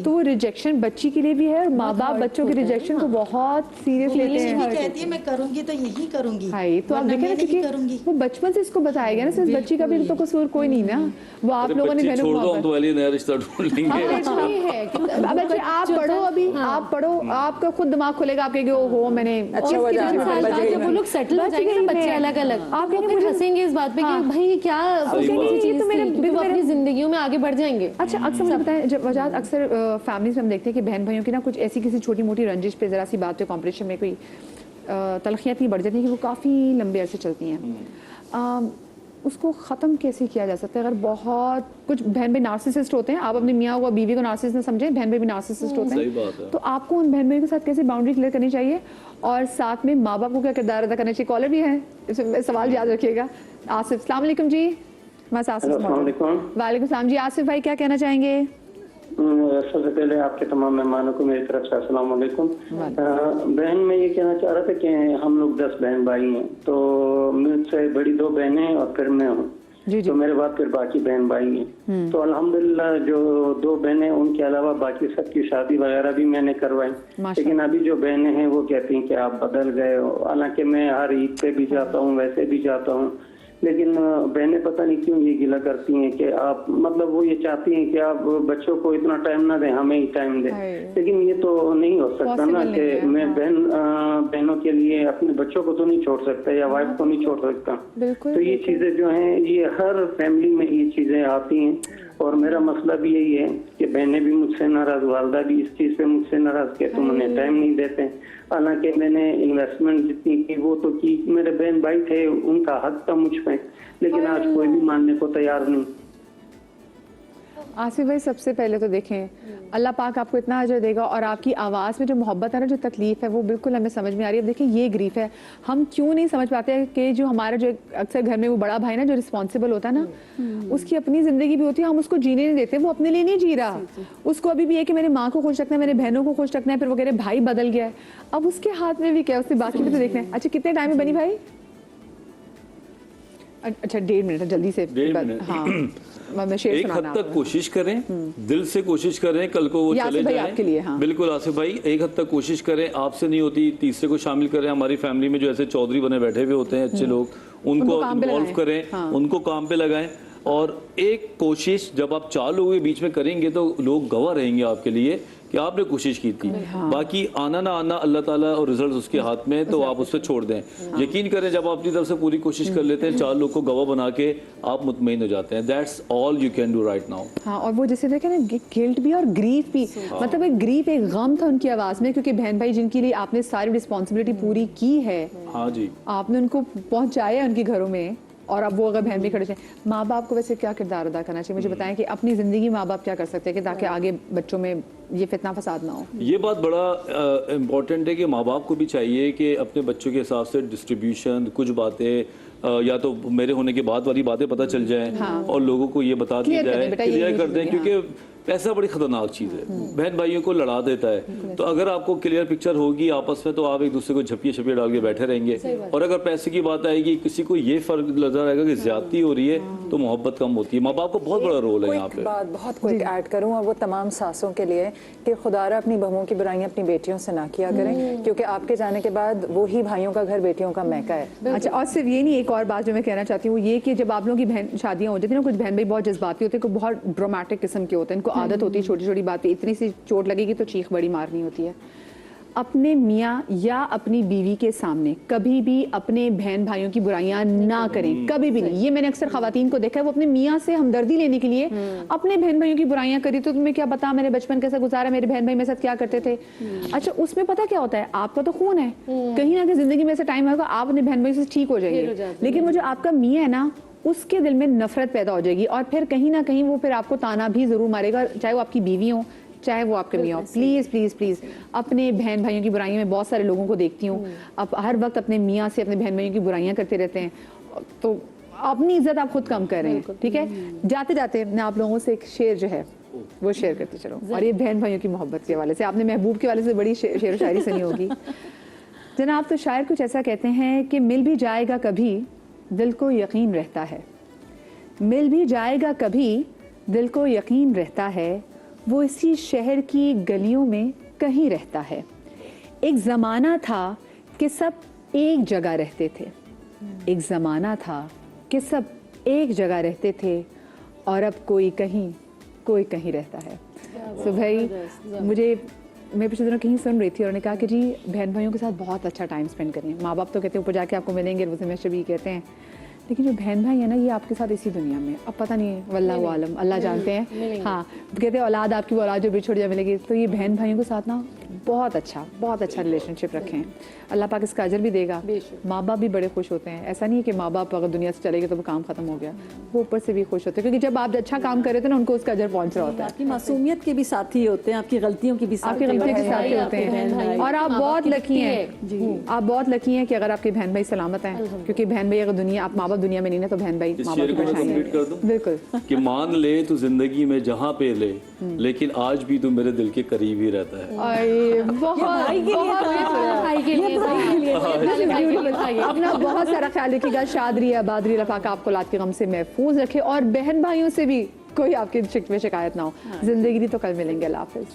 तो वो रिजेक्शन बच्ची के लिए भी है, और माँ बाप बच्चों के रिजेक्शन को बहुत सीरियस लेते ये भी हैं। कहती है मैं करूंगी तो यही करूंगी। भाई तो आप वरना देखें ना, मैं नहीं क्योंकि करूंगी। वो बचपन से इसको बताया गया ना, सिर्फ बच्ची का भी तो कसूर कोई नहीं ना, वो आप अरे लोगों ने बच्ची बहनों छोड़ को दो, हम तो वाली नया रिश्ता ढूंढ लेंगे। अब बच्चे आप पढ़ो, अभी आप पढ़ो, आपका खुद दिमाग खुलेगा, आप कहेंगे ओहो मैंने अच्छा और वजह इसके है, साथ बच गई जब वो लोग सेटल हो बच जाएंगे गई ना, बच्चे मैं। अलग अलग, आप आप कहेंगे फिर मुझे- हंसेंगे इस बात पे कि भाई क्या सही बात। ऐसी चीज़ तो मेरे- थी, क्योंकि वो मेरे- अपनी जिंदगियों में आगे बढ़ जाएंगे। अच्छा, अक्सर मुझे बताएं, जब वजाहत अक्सर फैमिलीज में हम देखते हैं कि बहन भाइयों की ना कुछ ऐसी किसी छोटी मोटी रंजिश पे, ज़रा सी बात पे, कॉम्पिटिशन में कोई तलखियाँ इतनी बढ़ जाती हैं कि वो काफ़ी लंबे अरसे चलती हैं। उसको ख़त्म कैसे किया जा सकता है? अगर बहुत कुछ बहन भाई नार्सिसिस्ट होते हैं, आप अपनी मियाँ व बीवी को नार्सिसिस्ट न समझें, बहन भाई भी नार्सिसिस्ट होते सही हैं, बात है। तो आपको उन बहन भाइयों के साथ कैसे बाउंड्री क्लियर करनी चाहिए, और साथ में माँ बाप को क्या किरदार अदा करना चाहिए? कॉलर भी है, इसमें सवाल याद रखिएगा। आसिफ, अस्सलाम वालेकुम जी। मैं आसिफ, वालेकुम सलाम जी। आसिफ भाई क्या कहना चाहेंगे? सबसे पहले आपके तमाम मेहमानों को मेरी तरफ से अस्सलाम वालेकुम। बहन, मैं ये कहना चाह रहा था कि हम लोग 10 बहन भाई हैं, तो मुझसे बड़ी 2 बहनें और फिर मैं हूँ, तो मेरे बाद फिर बाकी बहन भाई हैं। तो अल्हम्दुलिल्लाह जो 2 बहनें, उनके अलावा बाकी सबकी शादी वगैरह भी मैंने करवाई, लेकिन अभी जो बहनें हैं वो कहती हैं कि आप बदल गए हो। हालांकि मैं हर ईद पे भी जाता हूँ, वैसे भी जाता हूँ, लेकिन बहनें पता नहीं क्यों ये गिला करती हैं कि आप, मतलब वो ये चाहती हैं कि आप बच्चों को इतना टाइम ना दें, हमें ही टाइम दें। लेकिन ये तो नहीं हो सकता ना कि मैं बहनों के लिए अपने बच्चों को तो नहीं छोड़ सकता, या वाइफ को नहीं छोड़ सकता। तो ये चीजें जो हैं, ये हर फैमिली में ये चीजें आती हैं, और मेरा मसला भी यही है कि बहनें भी मुझसे नाराज, वालदा भी इस चीज से मुझसे नाराज कि तुम उन्हें टाइम नहीं देते। हालांकि मैंने इन्वेस्टमेंट जितनी की वो तो की, मेरे बहन भाई थे, उनका हक था मुझ पे, लेकिन आज कोई भी मानने को तैयार नहीं। आसिफ भाई, सबसे पहले तो देखें, अल्लाह पाक आपको इतना अजर देगा, और आपकी आवाज़ में जो मोहब्बत है ना, जो तकलीफ़ है, वो बिल्कुल हमें समझ में आ रही है। अब देखिए, ये ग्रीफ है, हम क्यों नहीं समझ पाते हैं कि जो हमारा जो अक्सर घर में वो बड़ा भाई ना, जो रिस्पॉन्सिबल होता है ना, उसकी अपनी ज़िंदगी भी होती है, हम उसको जीने नहीं देते, वो अपने लिए नहीं जी रहा। उसको अभी भी है कि मेरे माँ को खुश रखना है, मेरे बहनों को खुश रखना है, फिर वो कह रहे भाई बदल गया है, अब उसके हाथ में भी क्या, उससे बाकी भी तो देखना है। अच्छा, कितने टाइम में बनी भाई? अच्छा, 1.5 मिनट, जल्दी से। 1.5 मिनट। हाँ, मैं शेर एक हद सुनाना तक आपको। कोशिश करें, दिल से कोशिश करें, कल को वो ये चले आसिफ भाई जाएं। आपके लिए, हाँ। बिल्कुल आसिफ भाई, एक हद तक कोशिश करें, आपसे नहीं होती, तीसरे को शामिल करें। हमारी फैमिली में जो ऐसे चौधरी बने बैठे हुए होते हैं अच्छे लोग, उनको काम पे इन्वॉल्व लगाएं। करें, हाँ। उनको काम पे लगाएं। और एक कोशिश जब आप 4 लोगों के बीच में करेंगे तो लोग गवाह रहेंगे आपके लिए कि आपने कोशिश की थी। बाकी आना ना आना अल्लाह ताला और रिजल्ट उसके हाथ में, तो आप उस पर छोड़ दें। यकीन करें, जब आप अपनी तरफ से पूरी कोशिश कर लेते हैं, 4 लोग को गवाह बना के आप मुतमईन हो जाते हैं। That's all you can do right now. हाँ, और वो जैसे देखे ना, गिल्ट भी और ग्रीफ भी, मतलब एक ग्रीफ, एक गम था उनकी आवाज में, क्योंकि बहन भाई जिनके लिए आपने सारी रिस्पॉन्सिबिलिटी पूरी की है, हाँ जी, आपने उनको पहुंचाया उनके घरों में, और अब वो अगर बहन भी खड़े हैं। माँ बाप को वैसे क्या किरदार अदा करना चाहिए? मुझे बताएं कि अपनी ज़िंदगी माँ बाप क्या कर सकते हैं कि ताकि आगे बच्चों में ये फितना फसाद ना हो। ये बात बड़ा इम्पोर्टेंट है कि माँ बाप को भी चाहिए कि अपने बच्चों के हिसाब से डिस्ट्रीब्यूशन, कुछ बातें या तो मेरे होने के बाद वाली बातें पता चल जाए, और लोगों को ये बता दी Clear कर जाए, दें बेटा, ये क्लियर कर दें, चीज़ें, क्योंकि पैसा बड़ी खतरनाक चीज़ है, बहन भाइयों को लड़ा देता है। तो अगर आपको क्लियर पिक्चर होगी आपस में तो आप एक दूसरे को झपिया छपिया डाल के बैठे रहेंगे। और अगर पैसे की बात आएगी, किसी को ये फर्क नजर आएगा कि ज्यादती हो रही है तो मोहब्बत कम होती है। माँ बाप का बहुत बड़ा रोल है यहाँ पे। बात बहुत क्विक ऐड करूँ और वो तमाम सासों के लिए कि खुदारा अपनी बहुओं की बुराइयां अपनी बेटियों से ना किया करें, क्योंकि आपके जाने के बाद वो ही भाइयों का घर बेटियों का मैका है। अच्छा, और सिर्फ ये नहीं, एक और बात जो मैं कहना चाहती हूँ ये कि जब आप लोगों की बहन शादियाँ हो जाती हैं ना, कुछ बहन भाई बहुत जज्बाती होते हैं, कुछ बहुत ड्रामेटिक किस्म के होते हैं, इनको आदत होती है छोटी छोटी बात पे इतनी सी चोट लगेगी तो चीख बड़ी मारनी होती है। अपने मियाँ या अपनी बीवी के सामने कभी भी अपने बहन भाइयों की बुराइयां ना करें, कभी भी नहीं। ये मैंने अक्सर खवातीन को देखा है, वो अपने मियाँ से हमदर्दी लेने के लिए अपने बहन भाइयों की बुराइयां करी। तो तुम्हें क्या पता मेरे बचपन कैसा गुजारा, मेरे बहन भाई मेरे साथ क्या करते थे। अच्छा, उसमें पता क्या होता है, आपका तो खून है, कहीं ना कहीं जिंदगी में ऐसा टाइम आएगा आप अपने बहन भाई से ठीक हो जाएंगे, लेकिन वो जो आपका मियाँ है ना उसके दिल में नफरत पैदा हो जाएगी और फिर कहीं ना कहीं वो फिर आपको ताना भी जरूर मारेगा, चाहे वो आपकी बीवी हो चाहे वो आपके मियाँ हो। प्लीज़ प्लीज़ प्लीज़ अपने बहन भाइयों की बुराइयों में बहुत सारे लोगों को देखती हूँ, आप हर वक्त अपने मियाँ से अपने बहन भाइयों की बुराइयां करते रहते हैं, तो अपनी इज्जत आप खुद कम कर रहे हैं। ठीक है, जाते जाते मैं आप लोगों से एक शेर जो है वो शेयर करते चलो, और ये बहन भाइयों की मोहब्बत के हवाले से। आपने महबूब के हवाले से बड़ी शेर व शायरी सुनी होगी। जनाब, तो शायर कुछ ऐसा कहते हैं कि मिल भी जाएगा कभी दिल को यकीन रहता है, मिल भी जाएगा कभी दिल को यकीन रहता है, वो इसी शहर की गलियों में कहीं रहता है। एक ज़माना था कि सब एक जगह रहते थे, एक ज़माना था कि सब एक जगह रहते थे, और अब कोई कहीं रहता है। तो भाई मैं पिछले दिनों कहीं सुन रही थी और उन्होंने कहा कि जी बहन भाइयों के साथ बहुत अच्छा टाइम स्पेंड करें। माँ बाप तो कहते हैं ऊपर जाके आपको मिलेंगे, वो हमेशा भी कहते हैं, लेकिन जो बहन भाई है ना ये आपके साथ इसी दुनिया में, अब पता नहीं है, वल्लाहु आलम, अल्लाह जानते हैं। हाँ, कहते हैं औलाद आपकी वो औलाद जो बिछड़ जाए मिलेगी, तो ये बहन भाइयों के साथ ना बहुत अच्छा रिलेशनशिप रखें, अल्लाह पाक इसका अजर भी देगा। माँ बाप भी बड़े खुश होते हैं, ऐसा नहीं है कि माँ बाप अगर दुनिया से चले गए तो वो काम खत्म हो गया, वो ऊपर से भी खुश होते हैं, क्योंकि जब आप अच्छा काम कर रहे थे ना उनको उसका अजर पहुंच रहा होता है। आपकी मासूमियत के भी साथी होते हैं, आपकी गलतियों की भी आपकी गलतियों के साथी होते हैं, और आप बहुत लकी हैं, आप बहुत लकी हैं कि अगर आपके बहन भाई सलामत हैं, क्योंकि बहन भाई अगर दुनिया आप माँ बाप दुनिया में नहीं ना तो बहन भाई माँ बाप की परेशानी है। कर दूं? बिल्कुल कि मान ले तू जिंदगी में जहाँ पे ले, लेकिन आज भी तू मेरे दिल के करीब ही रहता है। अपना बहुत सारा ख्याल रखिएगा, शादरी आबादरी रफाक आपको औलाद के गम से महफूज रखे, और बहन भाइयों से भी कोई आपकी शिकायत ना हो। जिंदगी दी तो कल मिलेंगे। अल्लाह हाफिज।